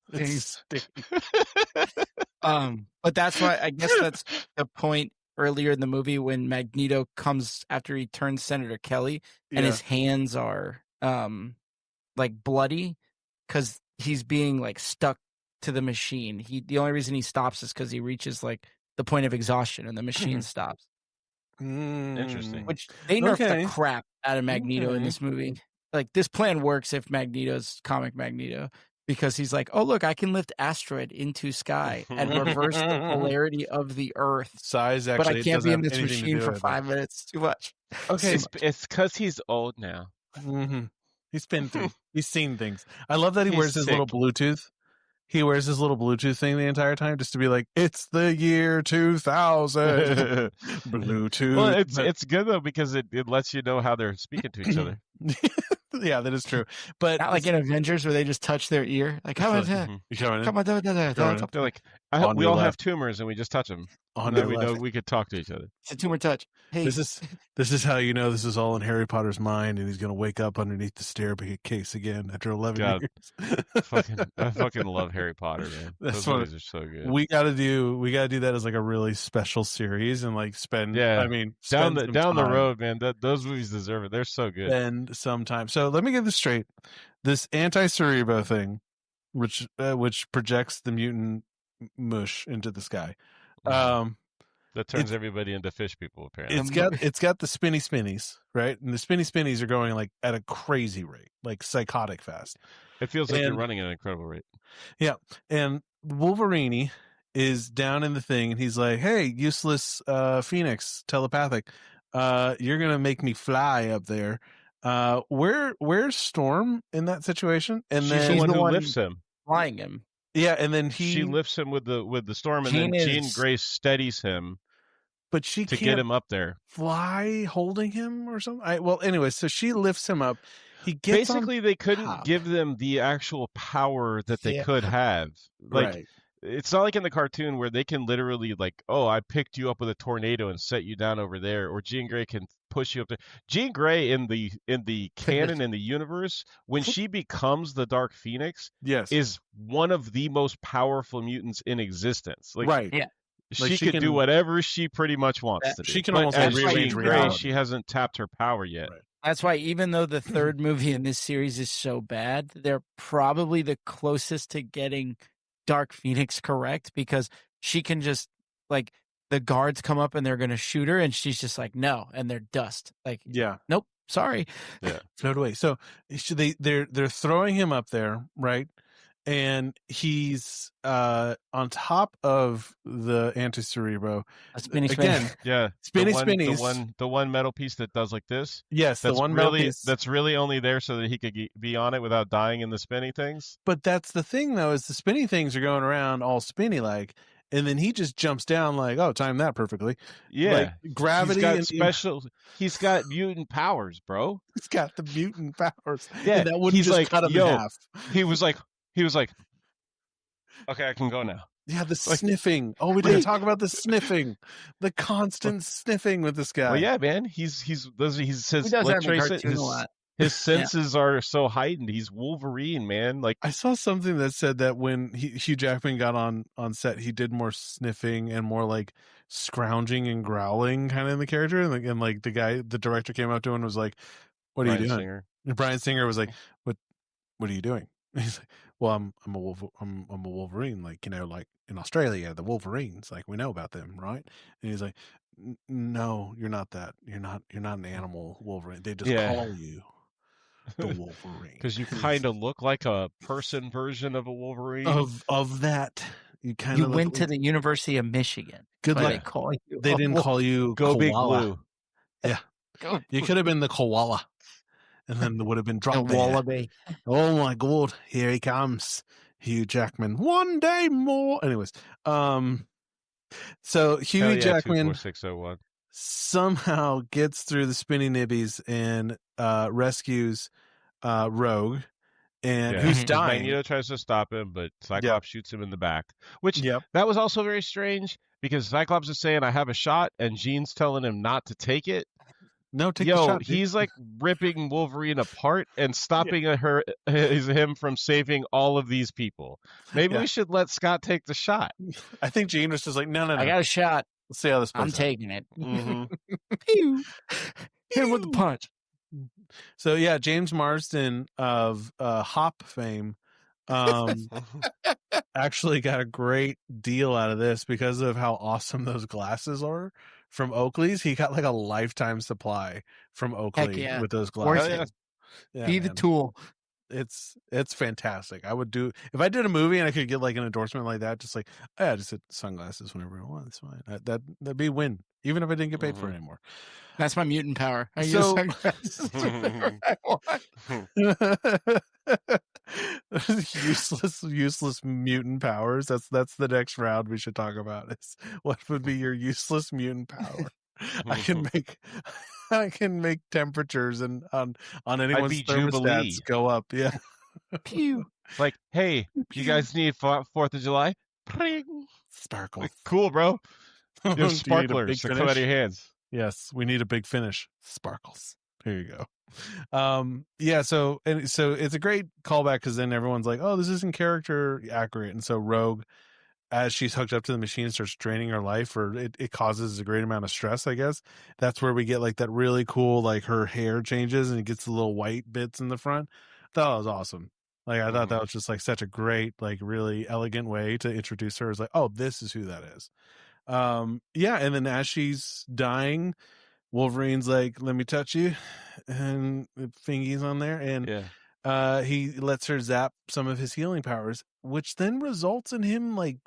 S1: But that's why I guess that's the point earlier in the movie when Magneto comes after he turns Senator Kelly and his hands are like bloody because he's being like stuck to the machine. The only reason he stops is because he reaches like the point of exhaustion and the machine stops.
S2: Interesting.
S1: Which they nerfed the crap out of Magneto in this movie. Like this plan works if Magneto's comic Magneto, because he's like, oh look, I can lift asteroid into sky and reverse the polarity of the Earth.
S3: Size actually,
S1: but I can't be in this machine for 5 minutes. Too much.
S2: Okay, it's because he's old now.
S3: Mm-hmm. He's been through. He's seen things. I love that he wears his little Bluetooth. He wears his little Bluetooth thing the entire time just to be like, it's the year 2000. Bluetooth.
S2: Well, it's good, though, because it lets you know how they're speaking to each other.
S3: Yeah, that is true. But
S1: not like in Avengers where they just touch their ear. Like, how about that? Come on,
S2: they're like, we all have tumors and we just touch them. And then we know we could talk to each other.
S1: It's a tumor touch. Hey.
S3: This is how you know this is all in Harry Potter's mind, and he's going to wake up underneath the staircase again after 11 years.
S2: I fucking love Harry Potter, man. Those movies are so good.
S3: We got to do that as like a really special series and like spend.
S2: Yeah,
S3: I mean,
S2: down the road, man. Those movies deserve it. They're so good.
S3: Spend some time. So let me get this straight. This anti-Cerebro thing, which projects the mutant mush into the sky.
S2: That turns everybody into fish people, apparently.
S3: It's got the spinnies, right? And the spinnies are going like at a crazy rate, like psychotic fast.
S2: It feels like you're running at an incredible rate.
S3: Yeah. And Wolverine is down in the thing and he's like, hey, useless Phoenix, telepathic. You're gonna make me fly up there. Where's Storm in that situation? And
S2: then she's the one who lifts him.
S1: Flying him.
S3: Yeah, and then
S2: she lifts him with the storm, and then Jean Grey steadies him
S3: but she
S2: to
S3: can't
S2: get him up there.
S3: fly holding him or something. Well, anyway, so she lifts him up. He gets
S2: Basically, they couldn't
S3: top.
S2: give them the actual power that they could have. Like,
S3: Right.
S2: it's not like in the cartoon where they can literally, like, oh, I picked you up with a tornado and set you down over there, or Jean Grey can push you up there. Jean Grey in the canon, in the universe, when she becomes the Dark Phoenix,
S3: Yes.
S2: is one of the most powerful mutants in existence. Like,
S3: Right.
S1: Yeah.
S2: She
S3: Like, she
S2: could
S3: can
S2: do whatever she pretty much wants to do.
S3: she can
S2: But
S3: almost,
S2: as
S3: like, rearrange
S2: Jean Grey,
S3: reality.
S2: she hasn't tapped her power yet.
S3: Right.
S1: That's why even though the third movie in this series is so bad, they're probably the closest to getting Dark Phoenix correct, because she can just, like, the guards come up and they're going to shoot her and she's just like, no, and they're dust. Like,
S3: Yeah.
S1: nope, sorry.
S2: Yeah.
S3: Float away. So they're throwing him up there, right? And he's on top of the anti-cerebro.
S1: A spinny
S3: Again,
S2: Yeah,
S3: spinnies.
S2: the one metal piece that does like this.
S3: Yes, the
S2: That's
S3: one metal
S2: really
S3: piece.
S2: that's really only there so that he could be on it without dying in the spinny things.
S3: But that's the thing, though, is the spinny things are going around all spinny like, and then he just jumps down like, oh, timed that perfectly.
S2: Yeah,
S3: Like, gravity.
S2: He's got mutant powers, bro.
S3: He's got the mutant powers.
S2: Yeah,
S3: and that wouldn't
S2: he's
S3: just
S2: like,
S3: cut him
S2: yo,
S3: in half.
S2: He was like, okay, I can go now.
S3: Yeah, the
S2: Like,
S3: sniffing. Oh, we didn't talk about the sniffing, the constant sniffing with this guy.
S2: Well, yeah, man, he says,
S1: He does
S2: like
S1: that in the
S2: Trey said,
S1: cartoon a lot.
S2: his senses are so heightened. He's Wolverine, man. Like,
S3: I saw something that said that when Hugh Jackman got on set, he did more sniffing and more like scrounging and growling kind of in the character. And like the director came up to him and was like, "What are you doing?"
S2: Singer.
S3: And Bryan Singer was like, "What are you doing?" And he's like, "Well, I'm a Wolverine. Like, you know, like in Australia, the Wolverines, like we know about them, right?" And he's like, "No, you're not that. You're not an animal Wolverine. They just call you the Wolverine
S2: because you kind of look like a person version of a Wolverine.
S3: of that. You
S1: went to the University of Michigan.
S3: Good luck.
S1: They call you.
S3: They didn't call you
S2: Go
S3: koala.
S2: Big Blue.
S3: Yeah, you could have been the koala, and then there would have been drop bear.
S1: Wallaby.
S3: Oh my God, here he comes, Hugh Jackman. One day more. Anyways, so Hugh Jackman
S2: 24601
S3: somehow gets through the spinny nibbies and rescues Rogue, and who's dying.
S2: Magneto tries to stop him, but Cyclops shoots him in the back. Which that was also very strange because Cyclops is saying, "I have a shot," and Jean's telling him not to take it.
S3: No, take the shot.
S2: He's like ripping Wolverine apart and stopping him from saving all of these people. Maybe we should let Scott take the shot.
S3: I think Jean was just like, no.
S1: I got a shot.
S3: Let's see how this plays
S1: I'm
S3: out.
S1: taking it.
S2: Mm-hmm.
S1: Pew. Hit him with the punch.
S3: So yeah, James Marsden of Hop fame actually got a great deal out of this because of how awesome those glasses are from Oakley's. He got like a lifetime supply from Oakley with those glasses.
S1: Be the tool.
S3: It's fantastic. I would do if I did a movie and I could get like an endorsement like that. Just like, just hit sunglasses whenever I want. It's fine. That'd be a win, even if I didn't get paid for it anymore.
S1: That's my mutant power. I use sunglasses whenever I
S3: want. useless mutant powers. That's the next round we should talk about. Is what would be your useless mutant power? I can make temperatures and on anyone's thermostats go up. Yeah.
S1: Pew.
S2: Like, hey, you guys need 4th of July?
S3: Sparkle.
S2: Like, cool, bro. You have sparklers that come out of your hands.
S3: Yes, we need a big finish. Sparkles. Here you go. So it's a great callback because then everyone's like, oh, this isn't character accurate. And so Rogue, as she's hooked up to the machine, starts draining her life, or it causes a great amount of stress, I guess. That's where we get like that really cool, like her hair changes and it gets the little white bits in the front. That was awesome. Like, I thought that was just like such a great, like really elegant way to introduce her as like, oh, this is who that is. And then as she's dying, Wolverine's like, let me touch you, and fingies on there, and he lets her zap some of his healing powers, which then results in him like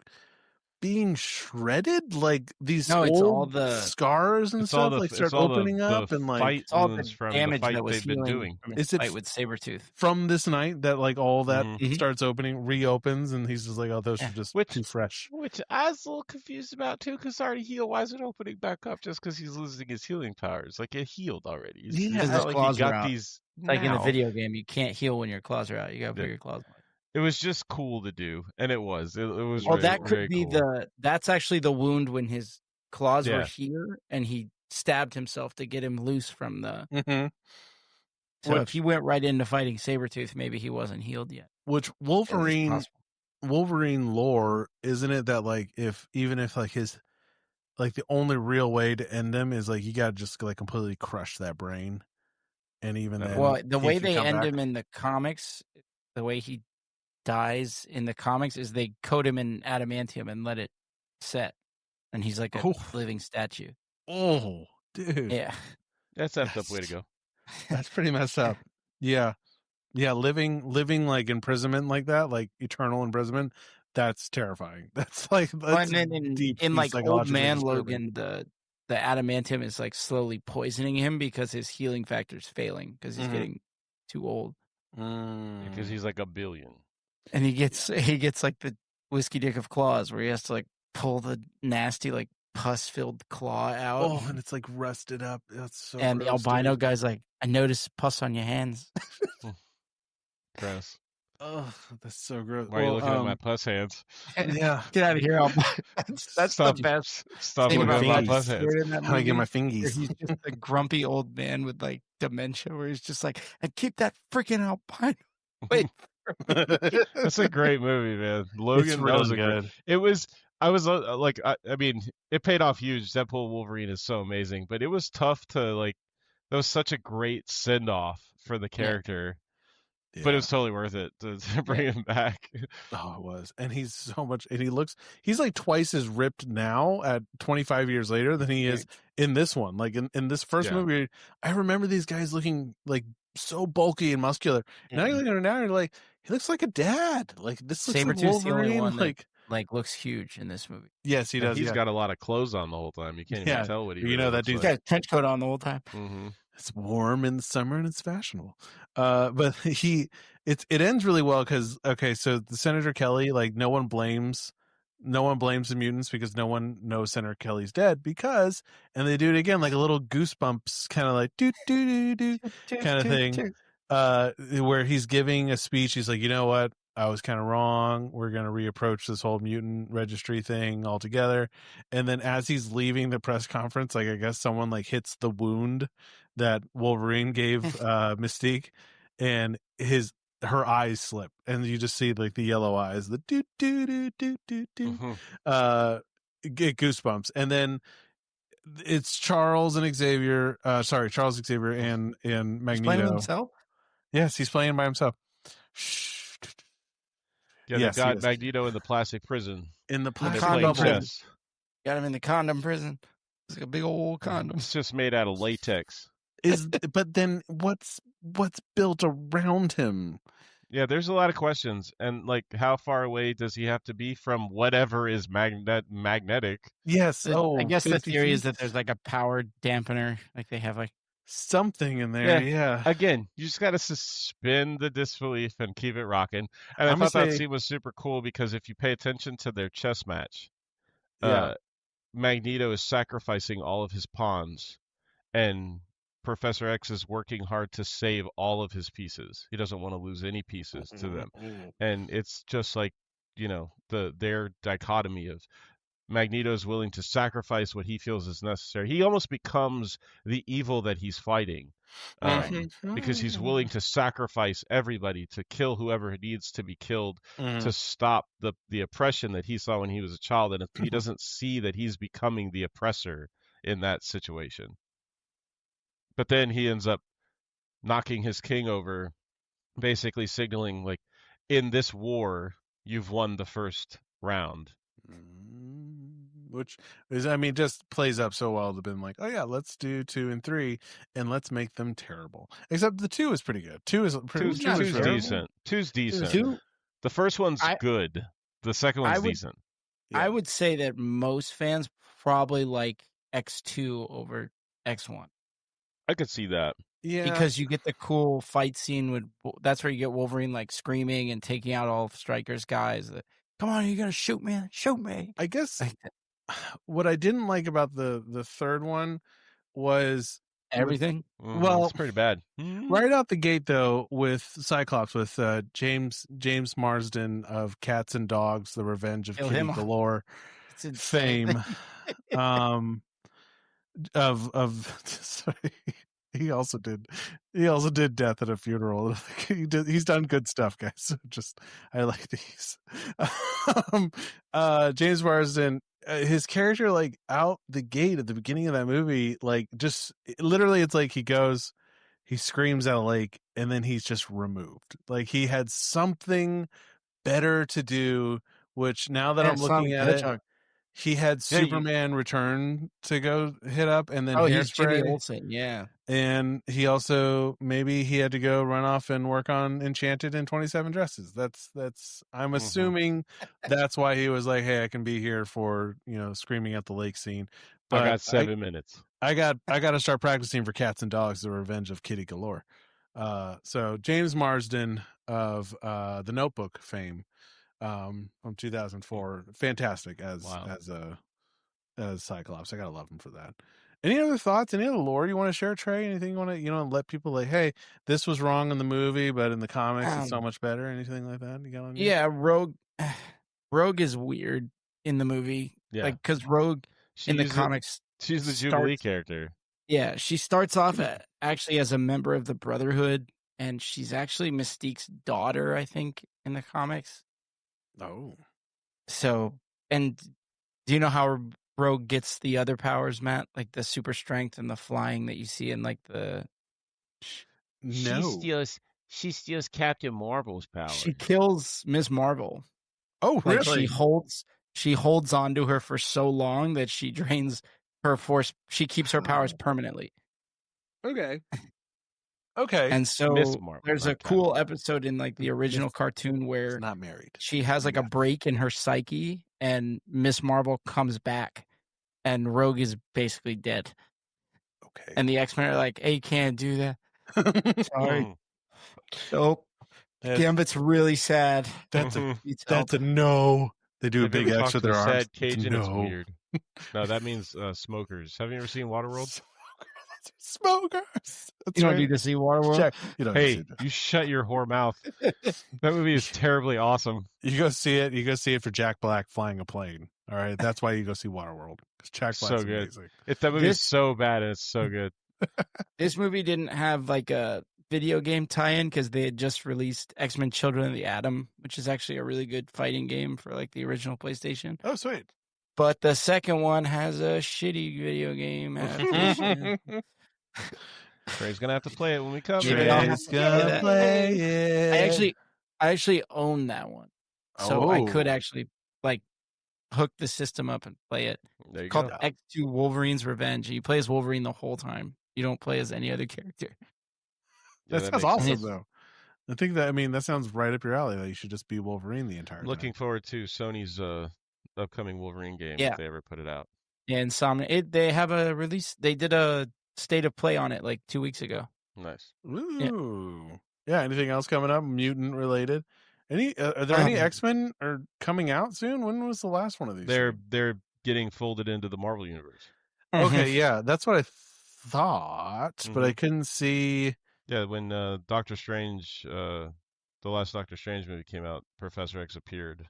S3: being shredded? Like these
S1: it's all
S3: old
S1: the
S3: scars and stuff like start opening up and like
S2: fight
S1: it's all
S2: wounds
S1: the
S2: from
S1: damage
S2: the fight
S1: that was
S2: they've been
S1: healing
S2: doing.
S1: from his fight with Sabretooth.
S3: From this night that like all that
S1: Mhm.
S3: starts opening, reopens, and he's just like, oh, those are just too fresh.
S2: Which I was a little confused about too, because already healed. Why is it opening back up just because he's losing his healing powers? Like, it healed already. It's
S1: Because
S2: not
S1: his
S2: like
S1: claws
S2: he
S1: are
S2: got
S1: out.
S2: these.
S1: Like in the
S2: now.
S1: video game, you can't heal when your claws are out. You gotta put your claws on.
S2: It was just cool to do, and it was. It was.
S1: Well,
S2: very,
S1: that could
S2: very
S1: be
S2: cool.
S1: that's actually the wound when his claws were
S2: Yeah.
S1: here, and he stabbed himself to get him loose from the.
S3: Mm-hmm.
S1: So if he went right into fighting Sabretooth, maybe he wasn't healed yet.
S3: Which Wolverine lore, isn't it that like even if like his like the only real way to end him is like you gotta just like completely crush that brain, and even then,
S1: well, the way they end
S3: back.
S1: him in the comics, the way he dies in the comics is they coat him in adamantium and let it set, and he's like a living statue.
S3: Oh, dude,
S1: yeah,
S2: that's effed up way to go.
S3: That's pretty messed up. Yeah, living like imprisonment like that, like eternal imprisonment. That's terrifying. That's like that's
S1: in like Old Man Logan, the adamantium is like slowly poisoning him because his healing factor's failing because he's getting too old.
S2: Because he's like a billion.
S1: And he gets like the whiskey dick of claws where he has to like pull the nasty like pus-filled claw out.
S3: Oh, and it's like rusted up. That's so
S1: and
S3: gross,
S1: the albino
S3: dude.
S1: guy's like, I noticed pus on your hands.
S2: Gross.
S3: Oh, that's so gross.
S2: Why are you looking at my pus hands?
S3: Yeah.
S1: Get out of here. That's the best.
S2: Stop looking at my pus hands.
S3: I get my fingies.
S1: He's just a grumpy old man with like dementia where he's just like, and keep that freaking albino. Wait.
S2: That's a great movie, man. Logan, that was good. It was. I was like, I mean, it paid off huge. Deadpool Wolverine is so amazing, but it was tough to like. That was such a great send off for the character. Yeah. But it was totally worth it to bring him back.
S3: Oh, it was. And he's so much, and he's like twice as ripped now at 25 years later than he is in this one. Like in this first movie, I remember these guys looking like so bulky and muscular. Now you look at him now, you're like, he looks like a dad. Like this looks like Wolverine.
S1: The only one like looks huge in this movie.
S3: Yes, he does.
S2: He's got a lot of clothes on the whole time. You can't even tell what he really
S3: that dude's
S1: got a trench coat on the whole time.
S2: Mm-hmm.
S3: It's warm in the summer and it's fashionable. But it ends really well because so the Senator Kelly, like no one blames the mutants because no one knows Senator Kelly's dead and they do it again like a little Goosebumps kind of like do do do do kind of thing. Where he's giving a speech, he's like, you know what? I was kind of wrong. We're going to reapproach this whole mutant registry thing altogether. And then as he's leaving the press conference, like I guess someone like hits the wound that Wolverine gave Mystique, and her eyes slip, and you just see like the yellow eyes, the do do do do do do, get goosebumps, and then it's Charles Xavier and Magneto.
S1: He's playing himself?
S3: Yes, he's playing by himself.
S2: Yeah, they got Magneto in the plastic prison.
S3: In the plastic
S1: prison. Got him in the condom prison. It's like a big old condom.
S2: It's just made out of latex.
S3: But then what's built around him?
S2: Yeah, there's a lot of questions, and like, how far away does he have to be from whatever is magnetic?
S3: Yes.
S1: I guess the theory is that there's like a power dampener, like they have like
S3: something in there. Yeah.
S2: Again, you just got to suspend the disbelief and keep it rocking. And I thought that scene was super cool because if you pay attention to their chess match, Magneto is sacrificing all of his pawns, and Professor X is working hard to save all of his pieces. He doesn't want to lose any pieces to them. And it's just like, their dichotomy of Magneto's willing to sacrifice what he feels is necessary. He almost becomes the evil that he's fighting because he's willing to sacrifice everybody to kill whoever needs to be killed to stop the oppression that he saw when he was a child. And he doesn't see that he's becoming the oppressor in that situation. But then he ends up knocking his king over, basically signaling, like, in this war, you've won the first round.
S3: Which is, just plays up so well to been like, oh yeah, let's do 2 and 3 and let's make them terrible. Except the 2 is pretty good. 2 is
S2: decent. 2's decent. The first one's good. The second one's decent.
S3: Yeah.
S1: I would say that most fans probably like X2 over X1.
S2: I could see that.
S3: Yeah.
S1: Because you get the cool fight scene with that's where you get Wolverine like screaming and taking out all of Stryker's guys. Come on, you're gonna shoot me, shoot me.
S3: I guess
S1: Like,
S3: what I didn't like about the third one was
S1: everything.
S3: Well,
S2: it's pretty bad.
S3: Right out the gate, though, with Cyclops, with James Marsden of Cats and Dogs: The Revenge of
S1: Kill
S3: Kitty
S1: him.
S3: Galore
S1: It's insane.
S3: fame, of sorry, he also did Death at a Funeral. He's done good stuff, guys. I like these. James Marsden, his character, like out the gate at the beginning of that movie, like just literally, it's like he screams at a lake and then he's just removed. Like he had something better to do, which now that I'm looking at it, he had Superman Return to go hit up, and then
S1: he's Jimmy
S3: Hairspray.
S1: Olsen, yeah.
S3: And he also, maybe he had to go run off and work on Enchanted in 27 Dresses. That's I'm assuming that's why he was like, hey, I can be here for, screaming at the lake scene. But
S2: I got 7 minutes.
S3: I got to start practicing for Cats and Dogs: The Revenge of Kitty Galore. So James Marsden of The Notebook fame, from 2004, fantastic as Cyclops. I gotta love him for that. Any other thoughts? Any other lore you want to share, Trey? Anything you want to let people like, hey, this was wrong in the movie, but in the comics it's so much better? Anything like that you got on you?
S1: Yeah, Rogue is weird in the movie.
S2: Yeah,
S1: like because Rogue in the comics,
S2: she's the Jubilee character.
S1: Yeah, she starts off actually as a member of the Brotherhood, and she's actually Mystique's daughter, I think, in the comics.
S3: Oh.
S1: So, and do you know how Rogue gets the other powers, Matt? Like the super strength and the flying that you see in like the...
S3: No.
S2: She steals Captain Marvel's power.
S1: She kills Ms. Marvel.
S3: Oh, really?
S1: Like she holds on to her for so long that she drains her force. She keeps her powers permanently.
S3: Okay.
S1: And so
S2: Marvel,
S1: there's a cool episode in like the original cartoon where
S3: not married.
S1: She has like a break in her psyche, and Miss Marvel comes back, and Rogue is basically dead.
S3: Okay.
S1: And the X-Men are like, "Hey, you can't do that." Sorry. Nope. Gambit's really sad.
S3: That's a no. They do a big X with their arms.
S2: Sad Cajun, it's weird. No, that means smokers. Have you ever seen Waterworld?
S3: Smokers.
S1: You don't need to see Waterworld.
S2: Hey, you shut your whore mouth. That movie is terribly awesome.
S3: You go see it. You go see it for Jack Black flying a plane. All right, that's why you go see Waterworld. Because Jack Black's
S2: so good.
S3: Amazing.
S2: That movie is so bad and it's so good.
S1: This movie didn't have like a video game tie-in because they had just released X-Men: Children of the Atom, which is actually a really good fighting game for like the original PlayStation.
S3: Oh, sweet.
S1: But the second one has a shitty video game adaptation.
S2: Trey's gonna have to play it when we come.
S3: Trey's gonna play it.
S1: I actually own that one, so I could actually like hook the system up and play it.
S2: There you
S1: it's called
S2: go.
S1: X2 Wolverine's Revenge. And you play as Wolverine the whole time. You don't play as any other character.
S3: That sounds awesome, though. I think that sounds right up your alley. That you should just be Wolverine the entire time.
S2: Looking forward to Sony's upcoming Wolverine game if they ever put it out.
S1: Yeah, Insomnia. They have a release. They did a state of play on it like 2 weeks ago.
S2: Nice.
S3: Ooh. Yeah. Anything else coming up? Mutant related? Are there any X-Men are coming out soon? When was the last one of these?
S2: They're getting folded into the Marvel universe.
S3: Okay, yeah, that's what I thought, but I couldn't see.
S2: Yeah, when Doctor Strange, the last Doctor Strange movie came out, Professor X appeared.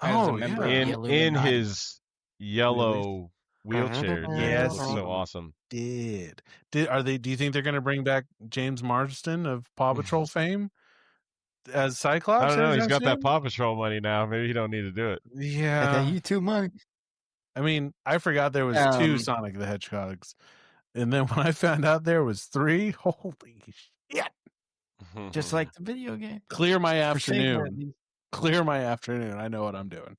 S3: Oh,
S2: in his yellow wheelchair.
S3: Yes,
S2: it looks so awesome.
S3: Do you think they're going to bring back James Marsden of Paw Patrol fame as Cyclops?
S2: I don't know. He's got that Paw Patrol money now. Maybe he don't need to do it.
S3: Yeah,
S1: that YouTube money.
S3: I mean, I forgot there was 2 Sonic the Hedgehogs, and then when I found out there was 3, holy shit!
S1: Just like the video game.
S3: Clear my afternoon. Clear my afternoon. I know what I'm doing.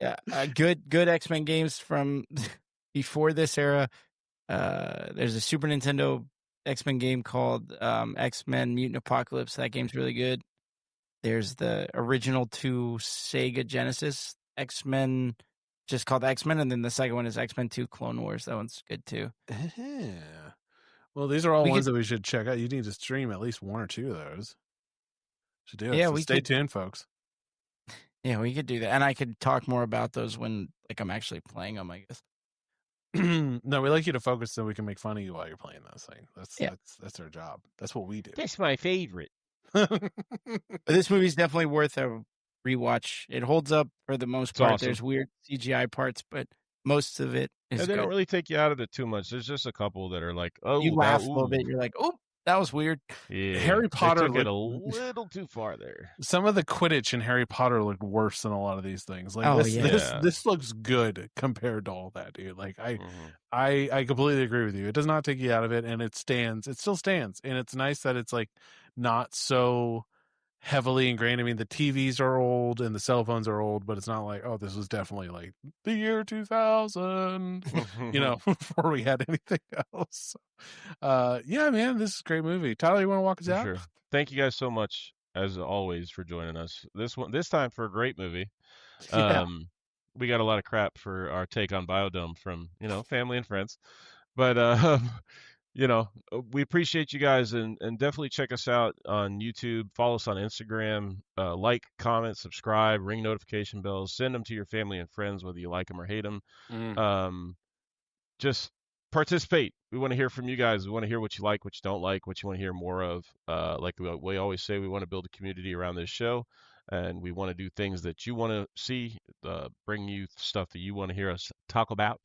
S1: Yeah, good X-Men games from before this era. There's a Super Nintendo X-Men game called X-Men Mutant Apocalypse. That game's really good. There's the original 2 Sega Genesis X-Men, just called X-Men, and then the second one is X-Men 2 Clone Wars. That one's good too.
S3: Yeah. Well, these are all ones that we should check out. You need to stream at least 1 or 2 of those. Should do it.
S1: Yeah,
S3: so stay tuned, folks.
S1: Yeah, we could do that, and I could talk more about those when I'm actually playing them, I guess.
S3: No, we like you to focus so we can make fun of you while you're playing those things. That's our job. That's what we do.
S2: That's my favorite.
S1: But this movie's definitely worth a rewatch. It holds up for the most part.
S2: Awesome.
S1: There's weird CGI parts, but most of it is
S2: and they don't really take you out of it too much. There's just a couple that are like, oh,
S1: you laugh a little bit. You're like, oh, that was weird.
S2: Yeah,
S3: Harry Potter
S2: took it a little too far there.
S3: Some of the Quidditch in Harry Potter looked worse than a lot of these things. Like this looks good compared to all that, dude. Like I completely agree with you. It does not take you out of it, and it stands. It still stands, and it's nice that it's like not so heavily ingrained. I mean, the TVs are old and the cell phones are old, but it's not like, oh, this was definitely like the year 2000, before we had anything else. Yeah, man, this is a great movie. Tyler, you want to walk us out?
S2: Sure. Thank you guys so much, as always, for joining us. This time for a great movie. We got a lot of crap for our take on Biodome from, family and friends. But we appreciate you guys, and definitely check us out on YouTube. Follow us on Instagram. Like, comment, subscribe, ring notification bells. Send them to your family and friends, whether you like them or hate them. Just participate. We want to hear from you guys. We want to hear what you like, what you don't like, what you want to hear more of. Like we always say, we want to build a community around this show, and we want to do things that you want to see, bring you stuff that you want to hear us talk about.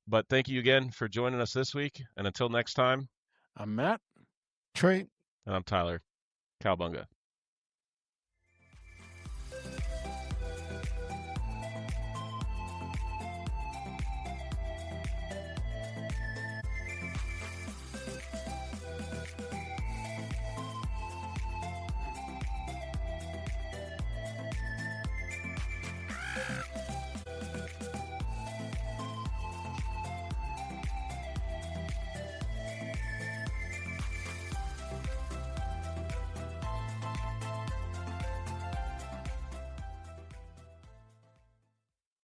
S2: But thank you again for joining us this week. And until next time,
S3: I'm Matt.
S1: Trey.
S2: And I'm Tyler. Cowbunga.